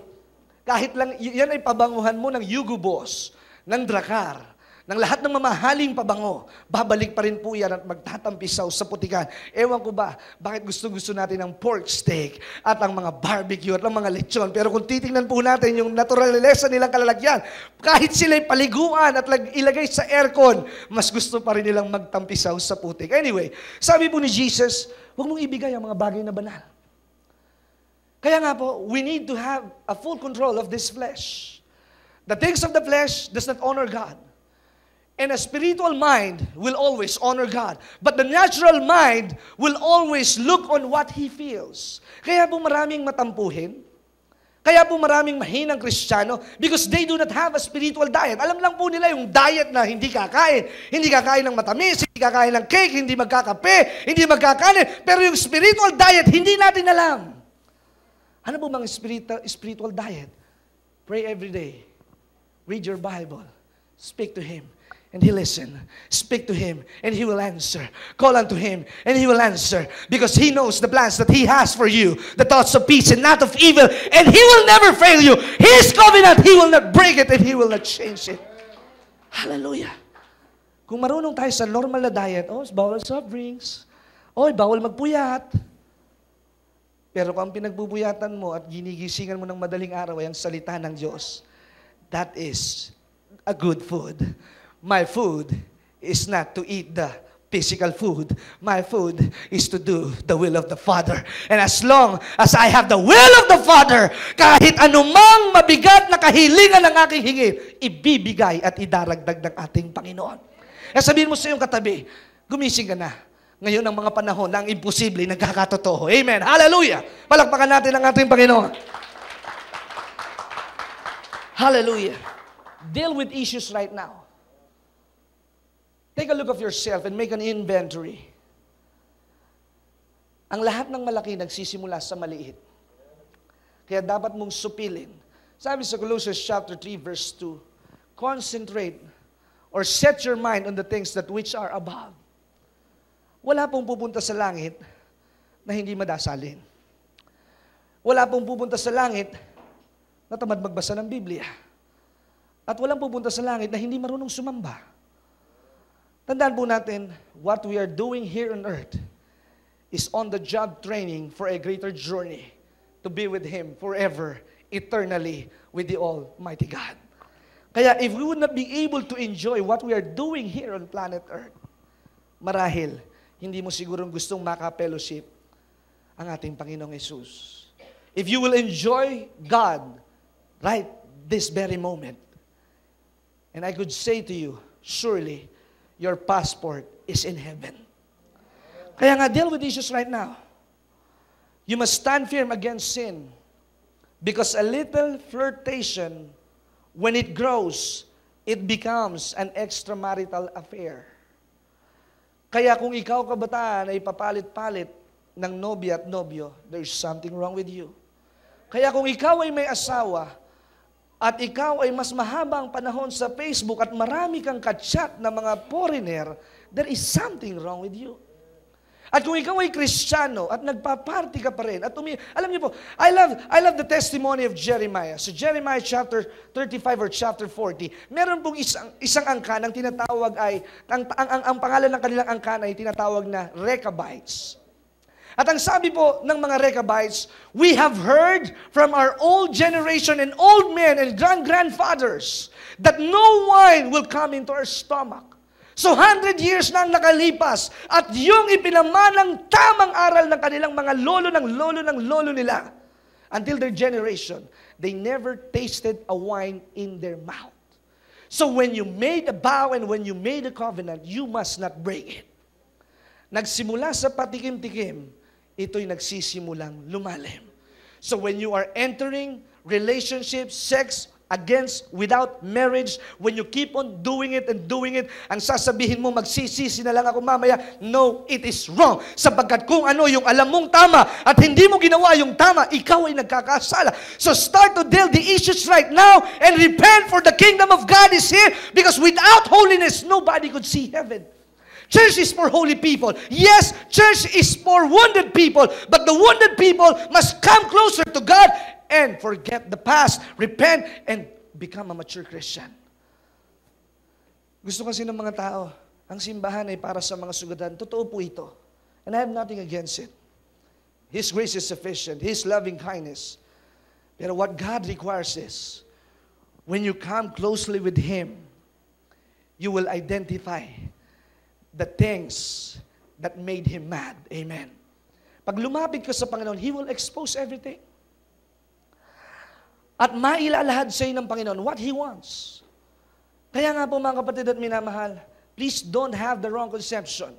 kahit lang, yan ay pabanguhan mo ng Hugo Boss, ng Dracar, ng lahat ng mamahaling pabango, babalik pa rin po yan at magtatampisaw sa putikan. Ewan ko ba, bakit gusto-gusto natin ang pork steak at ang mga barbecue at ang mga lechon. Pero kung titingnan po natin yung naturalesa nilang kalalagyan, kahit sila'y paliguan at ilagay sa aircon, mas gusto pa rin nilang magtampisaw sa putik. Anyway, sabi po ni Jesus, huwag mong ibigay ang mga bagay na banal. Kaya nga po, we need to have a full control of this flesh. The things of the flesh does not honor God. And a spiritual mind will always honor God. But the natural mind will always look on what he feels. Kaya po maraming matampuhin. Kaya po maraming mahinang Kristiyano because they do not have a spiritual diet. Alam lang po nila yung diet na hindi kakain. Hindi kakain ng matamis, hindi kakain ng cake, hindi magkakape, hindi magkakanin. Pero yung spiritual diet, hindi natin alam. Ano po bang spiritual diet? Pray every day. Read your Bible. Speak to Him. And He listen. Speak to Him, and He will answer. Call unto Him, and He will answer. Because He knows the plans that He has for you, the thoughts of peace and not of evil, and He will never fail you. His covenant, He will not break it, and He will not change it. Hallelujah. Kung marunong tayo sa normal na diet, bawal soft drinks, bawal magpuyat. Pero kung ang pinagbubuyatan mo at ginigisingan mo ng madaling araw ay ang salita ng Diyos, that is a good food. My food is not to eat the physical food. My food is to do the will of the Father. And as long as I have the will of the Father, kahit anumang mabigat na kahilingan ng aking hingin, ibibigay at idaragdag ng ating Panginoon. Kaya sabihin mo sa iyong katabi, gumising ka na. Ngayon ang mga panahon na ang imposible nagkakatotoo. Amen. Hallelujah. Palakpakan natin ang ating Panginoon. Hallelujah. Deal with issues right now. Take a look of yourself and make an inventory. Ang lahat ng malaki nagsisimula sa maliit. Kaya dapat mong supilin. Sabi sa Colossians chapter 3 verse 2, concentrate or set your mind on the things that which are above. Wala pong pupunta sa langit na hindi madasalin. Wala pong pupunta sa langit na tamad magbasa ng Biblia. At walang pupunta sa langit na hindi marunong sumamba. Tandaan po natin, what we are doing here on earth is on-the-job training for a greater journey to be with Him forever, eternally, with the Almighty God. Kaya if we would not be able to enjoy what we are doing here on planet Earth, marahil, hindi mo sigurong gustong maka-fellowship ang ating Panginoong Jesus. If you will enjoy God right this very moment, and I could say to you, surely, your passport is in heaven. Kaya nga, deal with issues right now. You must stand firm against sin. Because a little flirtation, when it grows, it becomes an extramarital affair. Kaya kung ikaw kabataan ay papalit-palit ng nobya at nobyo, there's something wrong with you. Kaya kung ikaw ay may asawa, at ikaw ay mas mahabang panahon sa Facebook at marami kang ka-chat na mga foreigner, there is something wrong with you. At kung ikaw ay Kristiyano at nagpa-party ka pa rin, at alam niyo po, I love the testimony of Jeremiah. So Jeremiah chapter 35 or chapter 40, meron pong isang angkan ang tinatawag ay, ang pangalan ng kanilang angkan ay tinatawag na Rechabites. At ang sabi po ng mga Rechabites, we have heard from our old generation and old men and grandfathers that no wine will come into our stomach. So 100 years na ang nakalipas at yung ipinamanang tamang aral ng kanilang mga lolo nila until their generation, they never tasted a wine in their mouth. So when you made a vow and when you made a covenant, you must not break it. Nagsimula sa patikim-tikim, ito'y nagsisimulang lumalim. So when you are entering relationship, sex, without marriage, when you keep on doing it and doing it, ang sasabihin mo, magsisisi na lang ako mamaya, no, it is wrong. Sapagkat kung ano yung alam mong tama at hindi mo ginawa yung tama, ikaw ay nagkakasala. So start to deal the issues right now and repent, for the kingdom of God is here, because without holiness, nobody could see heaven. Church is for holy people. Yes, church is for wounded people, but the wounded people must come closer to God and forget the past, repent, and become a mature Christian. Gusto kasi ng mga tao, ang simbahan ay para sa mga sugatan. Totoo po ito. And I have nothing against it. His grace is sufficient. His loving kindness. Pero what God requires is, when you come closely with Him, you will identify the things that made Him mad. Amen. Pag lumapit ka sa Panginoon, He will expose everything. At mailalahad sa iyo ng Panginoon what He wants. Kaya nga po mga kapatid at minamahal, please don't have the wrong conception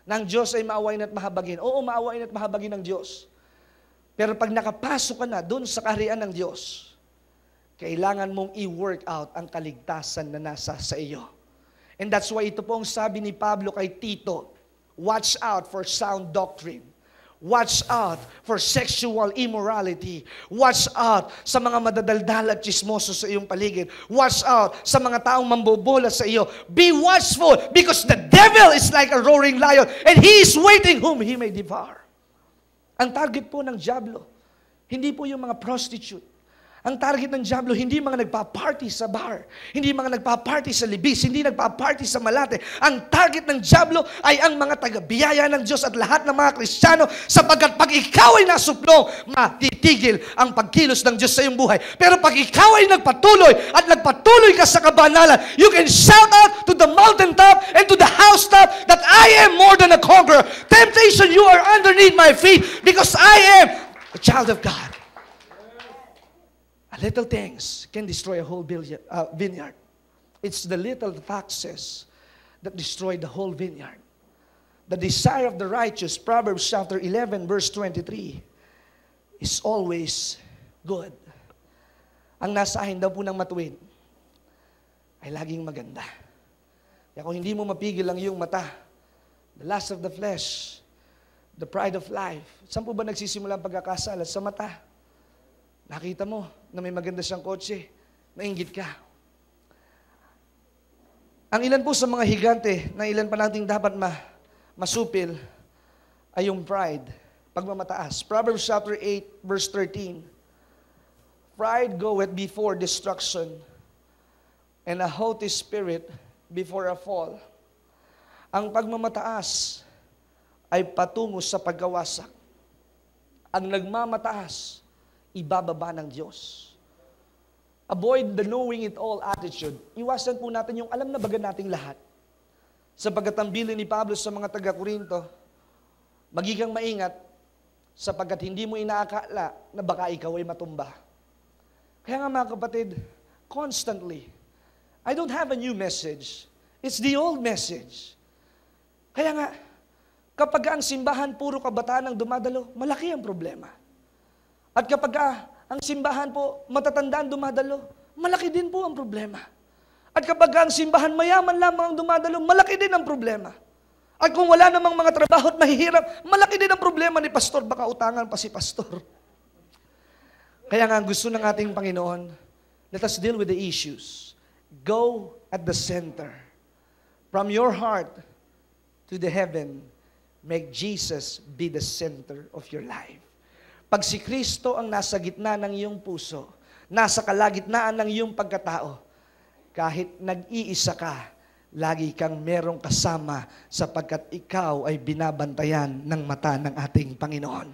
na ang Diyos ay maawain at mahabagin. Oo, maawain at mahabagin ng Diyos. Pero pag nakapasok ka na doon sa kaharian ng Diyos, kailangan mong i-work out ang kaligtasan na nasa sa iyo. And that's why ito pong sabi ni Pablo kay Tito, watch out for sound doctrine. Watch out for sexual immorality. Watch out sa mga madadaldal at chismoso sa iyong paligid. Watch out sa mga taong mambobola sa iyo. Be watchful because the devil is like a roaring lion and he is waiting whom he may devour. Ang target po ng diablo, hindi po yung mga prostitute. Ang target ng diablo, hindi mga nagpa-party sa bar, hindi mga nagpa-party sa libis, hindi nagpa-party sa malate. Ang target ng diablo ay ang mga taga-biyaya ng Diyos at lahat ng mga Kristiyano, sapagkat pag ikaw ay nasuplong, matitigil ang pagkilos ng Diyos sa iyong buhay. Pero pag ikaw ay nagpatuloy at nagpatuloy ka sa kabanalan, you can shout out to the mountaintop and to the housetop that I am more than a conqueror. Temptation, you are underneath my feet because I am a child of God. Little things can destroy a whole vineyard. It's the little foxes that destroy the whole vineyard. The desire of the righteous, Proverbs chapter 11, verse 23, is always good. Ang nasa akin daw po ng matuwid ay laging maganda. Kaya kung hindi mo mapigil ang iyong mata, the lust of the flesh, the pride of life, saan po ba nagsisimula ang pagkakasala? Sa mata. Nakita mo na may maganda siyang kotse, nainggit ka. Ang ilan po sa mga higante na ilan pa nating dapat masupil ay yung pride, pagmamataas. Proverbs chapter 8, verse 13. Pride goeth before destruction, and a haughty spirit before a fall. Ang pagmamataas ay patungo sa pagkawasak. Ang nagmamataas, ibababa ng Diyos. Avoid the knowing it all attitude. Iwasan po natin yung alam na baga nating lahat. Sapagkat ang bilin ni Pablo sa mga taga-Korinto, magiging maingat sapagkat hindi mo inaakala na baka ikaw ay matumba. Kaya nga mga kapatid, constantly, I don't have a new message. It's the old message. Kaya nga, kapag ang simbahan puro kabataan ang dumadalo, malaki ang problema. At kapag ang simbahan po matatandaan dumadalo, malaki din po ang problema. At kapag ang simbahan mayaman lamang ang dumadalo, malaki din ang problema. At kung wala namang mga trabaho at mahihirap, malaki din ang problema ni pastor, baka utangan pa si pastor. Kaya nga gusto ng ating Panginoon, let us deal with the issues. Go at the center. From your heart to the heaven, make Jesus be the center of your life. Pag si Kristo ang nasa gitna ng iyong puso, nasa kalagitnaan ng iyong pagkatao, kahit nag-iisa ka, lagi kang merong kasama sapagkat ikaw ay binabantayan ng mata ng ating Panginoon.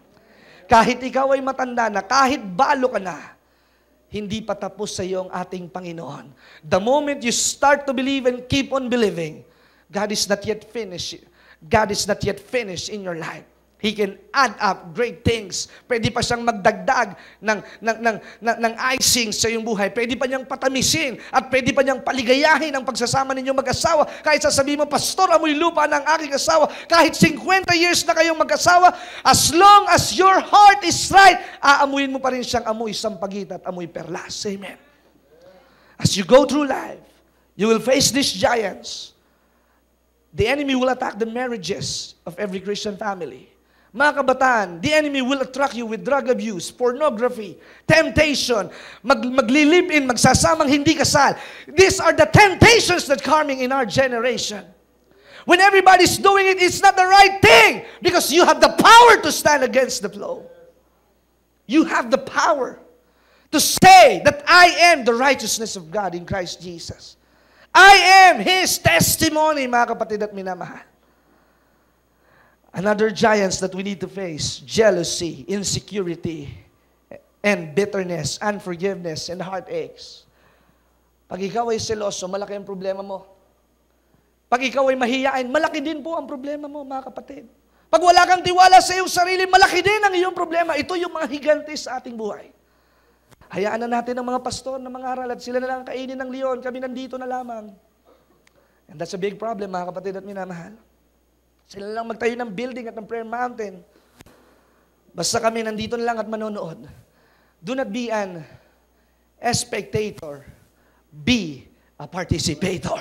Kahit ikaw ay matanda na, kahit balo ka na, hindi pa tapos sa iyo ang ating Panginoon. The moment you start to believe and keep on believing, God is not yet finished. God is not yet finished in your life. He can add up great things. Pwede pa siyang magdagdag ng icing sa iyong buhay. Pwede pa niyang patamisin at pwede pa niyang paligayahin ang pagsasama ninyong mag-asawa. Kahit sasabihin mo, Pastor, amoy lupa ng aking asawa. Kahit 50 years na kayong mag-asawa, as long as your heart is right, aamuyin mo pa rin siyang amoy sampagita at amoy perlas. Amen. As you go through life, you will face these giants. The enemy will attack the marriages of every Christian family. Mga kabataan, the enemy will attract you with drug abuse, pornography, temptation, maglilip-in, magsasamang hindi kasal. These are the temptations that coming in our generation. When everybody's doing it, it's not the right thing because you have the power to stand against the flow. You have the power to say that I am the righteousness of God in Christ Jesus. I am His testimony, mga kapatid at minamahal. Another giants that we need to face, jealousy, insecurity, and bitterness, unforgiveness, and heartaches. Pag ikaw ay seloso, malaki ang problema mo. Pag ikaw ay mahiyain, malaki din po ang problema mo, mga kapatid. Pag wala kang tiwala sa iyong sarili, malaki din ang iyong problema. Ito yung mga higante sa ating buhay. Hayaan na natin ang mga pastor na mga aral at sila na lang kainin ng leon, kami nandito na lamang. And that's a big problem, mga kapatid at minamahal. Sila lang magtayo ng building at ng prayer mountain. Basta kami nandito na lang at manonood. Do not be an spectator. Be a participator.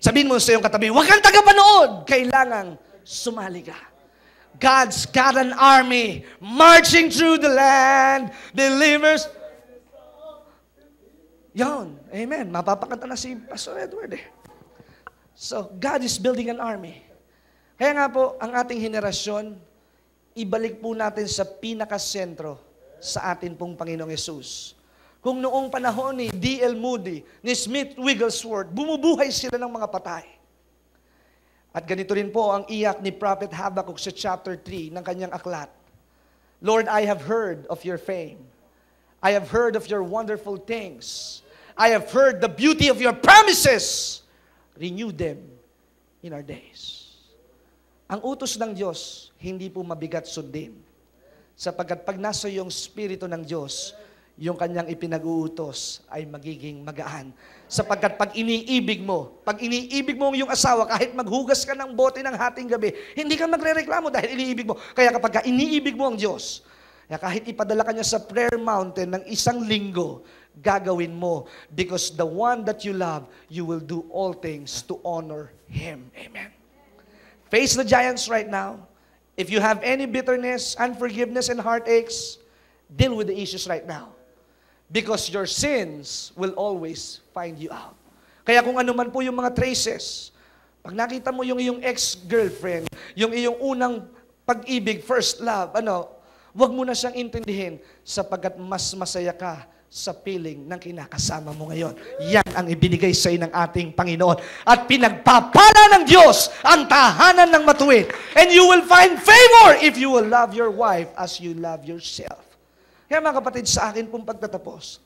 Sabihin mo sa iyong katabi, huwag kang tagapanood. Kailangang sumali ka. God's got an army marching through the land. Believers. Yon. Amen. Mapapakanta na si Pastor Edward eh. So, God is building an army. Kaya nga po, ang ating henerasyon, ibalik po natin sa pinakasentro sa atin pong Panginoong Yesus. Kung noong panahon ni D.L. Moody, ni Smith Wigglesworth, bumubuhay sila ng mga patay. At ganito rin po ang iyak ni Prophet Habakkuk sa chapter 3 ng kanyang aklat. Lord, I have heard of your fame. I have heard of your wonderful things. I have heard the beauty of your promises. Renew them in our days. Ang utos ng Diyos, hindi po mabigat sundin. Sapagkat pag nasa yung Espiritu ng Diyos, yung kanyang ipinag-uutos ay magiging magaan. Sapagkat pag iniibig mo yung asawa, kahit maghugas ka ng bote ng hating gabi, hindi ka magre-reklamo dahil iniibig mo. Kaya kapag iniibig mo ang Diyos, kahit ipadala ka niya sa prayer mountain ng 1 linggo, gagawin mo. Because the one that you love, you will do all things to honor Him. Amen. Face the giants right now. If you have any bitterness, unforgiveness, and heartaches, deal with the issues right now. Because your sins will always find you out. Kaya kung ano man po yung mga traces, pag nakita mo yung iyong ex-girlfriend, yung iyong unang pag-ibig, first love, wag mo na siyang intindihin sapagkat mas masaya ka sa piling ng kinakasama mo ngayon. Yan ang ibinigay sa iyo ng ating Panginoon. At pinagpapala ng Diyos ang tahanan ng matuwid. And you will find favor if you will love your wife as you love yourself. Kaya mga kapatid, sa akin pong pagtatapos,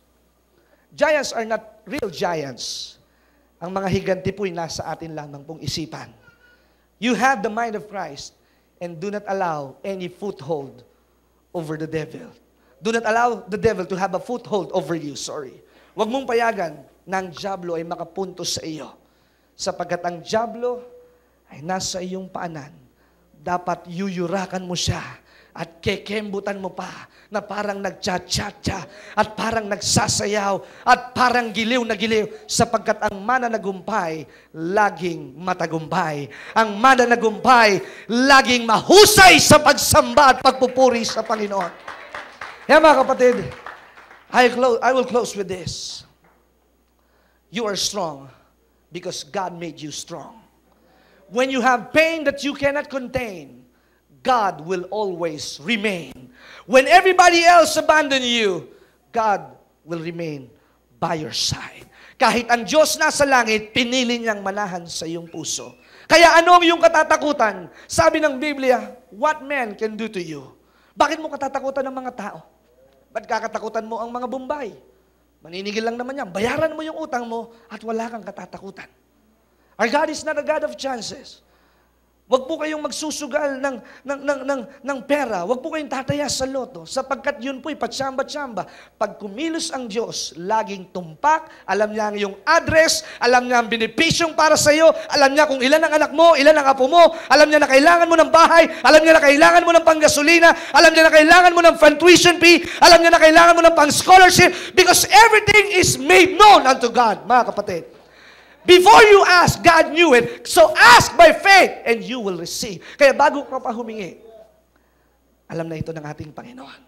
giants are not real giants. Ang mga higanti po'y nasa atin lamang pong isipan. You have the mind of Christ and do not allow any foothold over the devil. Do not allow the devil to have a foothold over you. Huwag mong payagan na ang dyablo ay makapuntos sa iyo. Sapagkat ang dyablo ay nasa iyong paanan. Dapat yuyurakan mo siya at kekembutan mo pa na parang nagchat-chat-cha at parang nagsasayaw at parang giliw na giliw sapagkat ang mananagumpay laging matagumpay. Ang mananagumpay laging mahusay sa pagsamba at pagpupuri sa Panginoon. Kaya mga kapatid, I will close with this. You are strong because God made you strong. When you have pain that you cannot contain, God will always remain. When everybody else abandon you, God will remain by your side. Kahit ang Diyos nasa langit, pinili niyang manahan sa iyong puso. Kaya ano ang iyong katatakutan? Sabi ng Biblia, what man can do to you? Bakit mo katatakutan ng mga tao? Ba't kakatakutan mo ang mga Bombay? Maninigil lang naman yan. Bayaran mo yung utang mo at wala kang katatakutan. Our God is not a God of chances. Huwag po kayong magsusugal ng pera. Huwag po kayong tataya sa loto. Sapagkat yun po'y patsamba-tsamba. Pag kumilos ang Diyos, laging tumpak. Alam niya ang iyong address. Alam niya ang benepisyong para sa iyo. Alam niya kung ilan ang anak mo, ilan ang apo mo. Alam niya na kailangan mo ng bahay. Alam niya na kailangan mo ng panggasolina. Alam niya na kailangan mo ng fan tuition fee. Alam niya na kailangan mo ng pang-scholarship. Because everything is made known unto God, mga kapatid. Before you ask, God knew it. So ask by faith and you will receive. Kaya bago ka pa humingi, alam na ito ng ating Panginoon.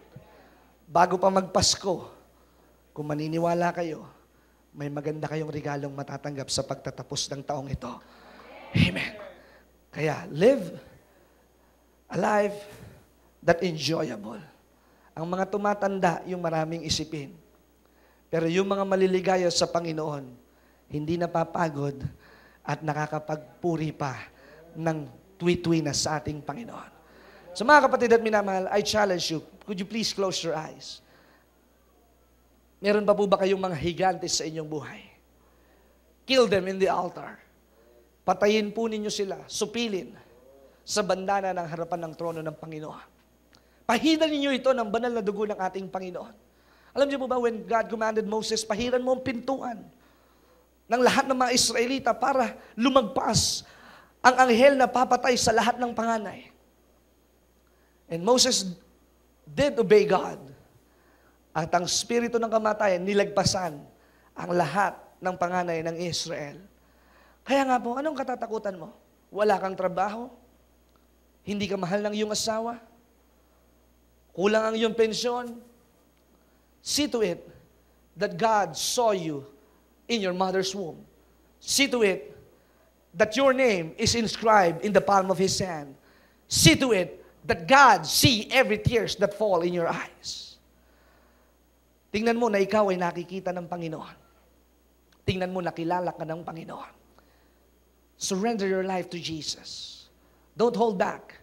Bago pa magpasko, kung maniniwala kayo, may maganda kayong regalong matatanggap sa pagtatapos ng taong ito. Amen. Kaya live a life that enjoyable. Ang mga tumatanda, yung maraming isipin. Pero yung mga maliligaya sa Panginoon, hindi napapagod, at nakakapagpuri pa ng tuwi-tuwi na sa ating Panginoon. So mga kapatid at minamahal, I challenge you, could you please close your eyes? Meron pa po ba kayong mga higante sa inyong buhay? Kill them in the altar. Patayin po ninyo sila, supilin sa bandana ng harapan ng trono ng Panginoon. Pahiran ninyo ito ng banal na dugo ng ating Panginoon. Alam niyo po ba, when God commanded Moses, pahiran mo ang pintuan ng lahat ng mga Israelita para lumagpas ang anghel na papatay sa lahat ng panganay. And Moses did obey God. At ang spirito ng kamatayan, nilagpasan ang lahat ng panganay ng Israel. Kaya nga po, anong katatakutan mo? Wala kang trabaho? Hindi ka mahal ng iyong asawa? Kulang ang iyong pensyon? See to it that God saw you in your mother's womb. See to it that your name is inscribed in the palm of His hand. See to it that God see every tears that fall in your eyes. Tingnan mo na ikaw ay nakikita ng Panginoon. Tingnan mo na kilala ka ng Panginoon. Surrender your life to Jesus. Don't hold back.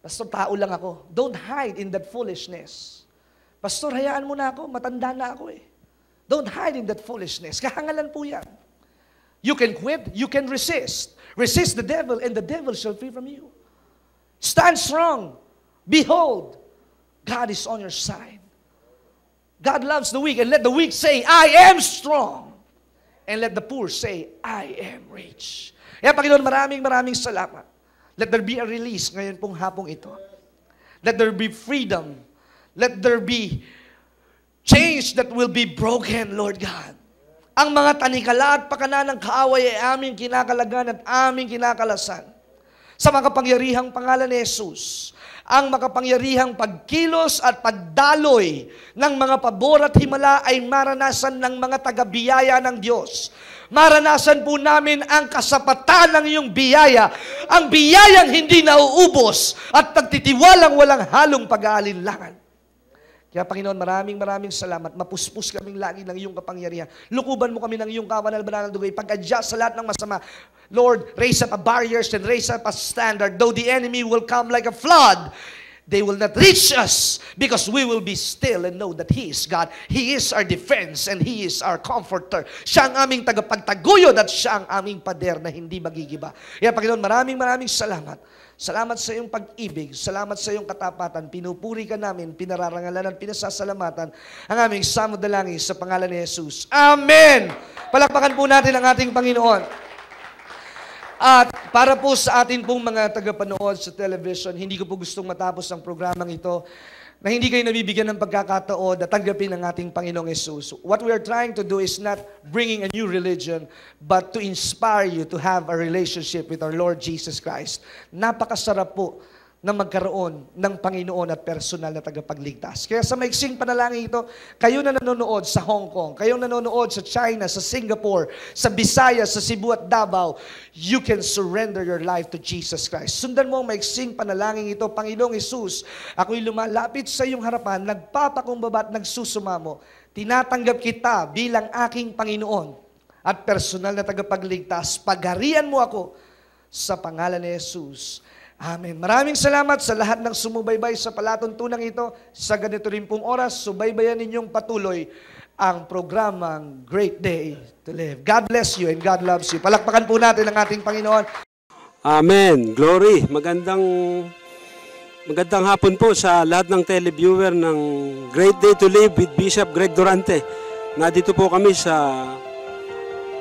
Pastor, tao lang ako. Don't hide in that foolishness. Pastor, hayaan mo na ako. Matanda na ako eh. Don't hide in that foolishness. Kahangalan po yan. You can quit, you can resist. Resist the devil and the devil shall flee from you. Stand strong. Behold, God is on your side. God loves the weak, and let the weak say, I am strong. And let the poor say, I am rich. Kaya Panginoon, maraming salamat. Let there be a release ngayon pong hapong ito. Let there be freedom. Let there be change that will be broken, Lord God. Ang mga tanikala at pakana ng kaaway ay aming kinakalagan at aming kinakalasan. Sa makapangyarihang pangalan ni Jesus, ang makapangyarihang pagkilos at pagdaloy ng mga pabor at himala ay maranasan ng mga taga-biyaya ng Diyos. Maranasan po namin ang kasapatan ng iyong biyaya, ang biyayang hindi nauubos at nagtitiwalang walang halong pag-aalinlangan. Kaya Panginoon, maraming salamat. Mapuspos kaming lagi ng iyong kapangyarihan. Lukuban mo kami ng iyong kabanal-banal na dugay. Pag-adjust sa lahat ng masama. Lord, raise up a barriers and raise up a standard. Though the enemy will come like a flood, they will not reach us because we will be still and know that He is God. He is our defense and He is our comforter. Siya ang aming tagapagtaguyod at siya ang aming pader na hindi magigiba. Kaya Panginoon, maraming salamat. Salamat sa iyong pag-ibig, salamat sa iyong katapatan, pinupuri ka namin, pinararangalan at pinasasalamatan ang aming samudalangin sa pangalan ni Jesus. Amen! Palakpakan po natin ang ating Panginoon. At para po sa atin pong mga tagapanood sa television, hindi ko po gustong matapos ang programang ito na hindi kayo nabibigyan ng pagkakataon na tanggapin ang ating Panginoong Jesus. What we are trying to do is not bringing a new religion, but to inspire you to have a relationship with our Lord Jesus Christ. Napakasarap po na magkaroon ng Panginoon at personal na tagapagligtas. Kaya sa maiksing panalangin ito, kayo na nanonood sa Hong Kong, kayo nanonood sa China, sa Singapore, sa Visayas, sa Cebu at Davao, you can surrender your life to Jesus Christ. Sundan mo ang maiksing panalangin ito, Panginoong Jesus, ako'y lumalapit sa iyong harapan, nagpapakumbaba at nagsusumamo. Tinatanggap kita bilang aking Panginoon at personal na tagapagligtas. Pagharian mo ako sa pangalan ni Jesus. Amen. Maraming salamat sa lahat ng sumubaybay sa palatuntunang ito. Sa ganito rin pong oras, subaybayan ninyong patuloy ang programang Great Day to Live. God bless you and God loves you. Palakpakan po natin ang ating Panginoon. Amen. Glory. Magandang hapon po sa lahat ng televiewer ng Great Day to Live with Bishop Greg Durante. Nandito po kami sa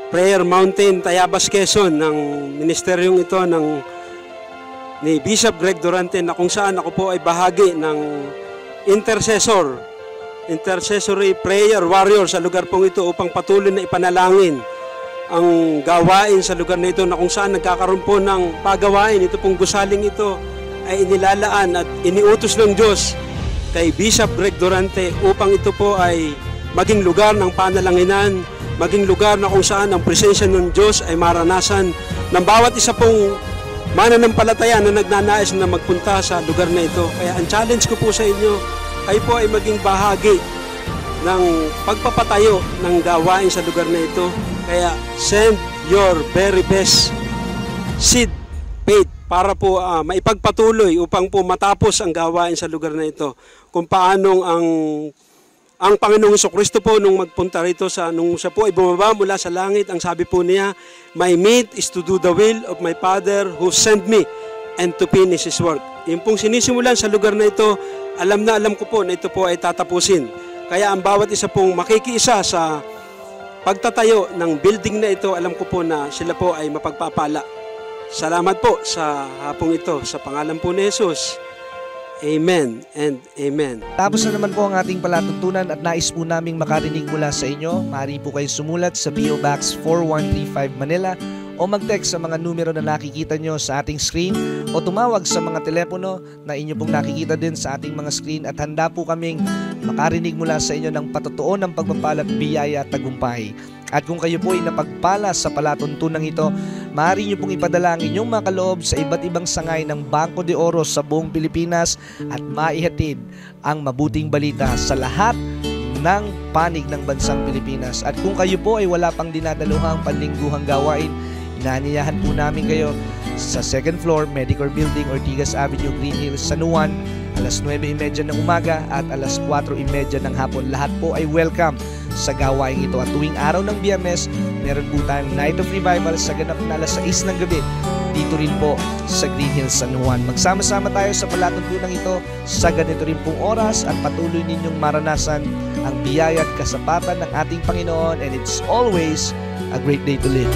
Prayer Mountain, Tayabas, Quezon, ng ministeryong ito ni Bishop Greg Durante, na kung saan ako po ay bahagi ng intercessory prayer warrior sa lugar pong ito upang patuloy na ipanalangin ang gawain sa lugar na ito, na kung saan nagkakaroon po ng pagawain. Ito pong gusaling ito ay inilalaan at iniutos ng Diyos kay Bishop Greg Durante upang ito po ay maging lugar ng panalanginan, maging lugar na kung saan ang presensya ng Diyos ay maranasan ng bawat isa pong mananampalataya na nagnanais na magpunta sa lugar na ito. Kaya ang challenge ko po sa inyo, kayo po ay maging bahagi ng pagpapatayo ng gawain sa lugar na ito. Kaya send your very best seed, faith, para po maipagpatuloy upang po matapos ang gawain sa lugar na ito. Kung paanong ang Panginoong Jesucristo po nung magpunta rito nung siya po ay bumaba mula sa langit, ang sabi po niya, "My meat is to do the will of my Father who sent me and to finish His work." Yung pong sinisimulan sa lugar na ito, alam ko po na ito po ay tatapusin. Kaya ang bawat isa pong makikiisa sa pagtatayo ng building na ito, alam ko po na sila po ay mapagpapala. Salamat po sa hapong ito. Sa pangalan po ni Jesus. Amen and amen. Tapos na naman po ang ating palatuntunan at nais po naming makarinig mula sa inyo. Maaari po kayo sumulat sa PO Box 4135 Manila o mag-text sa mga numero na nakikita nyo sa ating screen o tumawag sa mga telepono na inyo pong nakikita din sa ating mga screen at handa po kaming makarinig mula sa inyo ng patotoo ng pagpapala at biyaya at tagumpay. At kung kayo po ay napagpala sa palatuntunan ito, maaari nyo pong ipadala ang inyong mga kaloob sa iba't ibang sangay ng Bangko de Oro sa buong Pilipinas at maihatid ang mabuting balita sa lahat ng panig ng bansang Pilipinas. At kung kayo po ay wala pang dinadaluhang panlingguhang gawain, inaanyayahan po namin kayo sa 2nd floor, Medicor Building, Ortigas Avenue, Green Hills, San Juan, alas 9:30 ng umaga at alas 4:30 ng hapon. Lahat po ay welcome sa gawain ito. At tuwing araw ng Biyernes, meron po tayong Night of Revival sa ganap na alas 6 ng gabi. Dito rin po sa Green Hills, San Juan. Magsama-sama tayo sa palatuntunan ito sa ganito rin pong oras at patuloy ninyong maranasan ang biyaya at kasapatan ng ating Panginoon, and it's always a great day to live.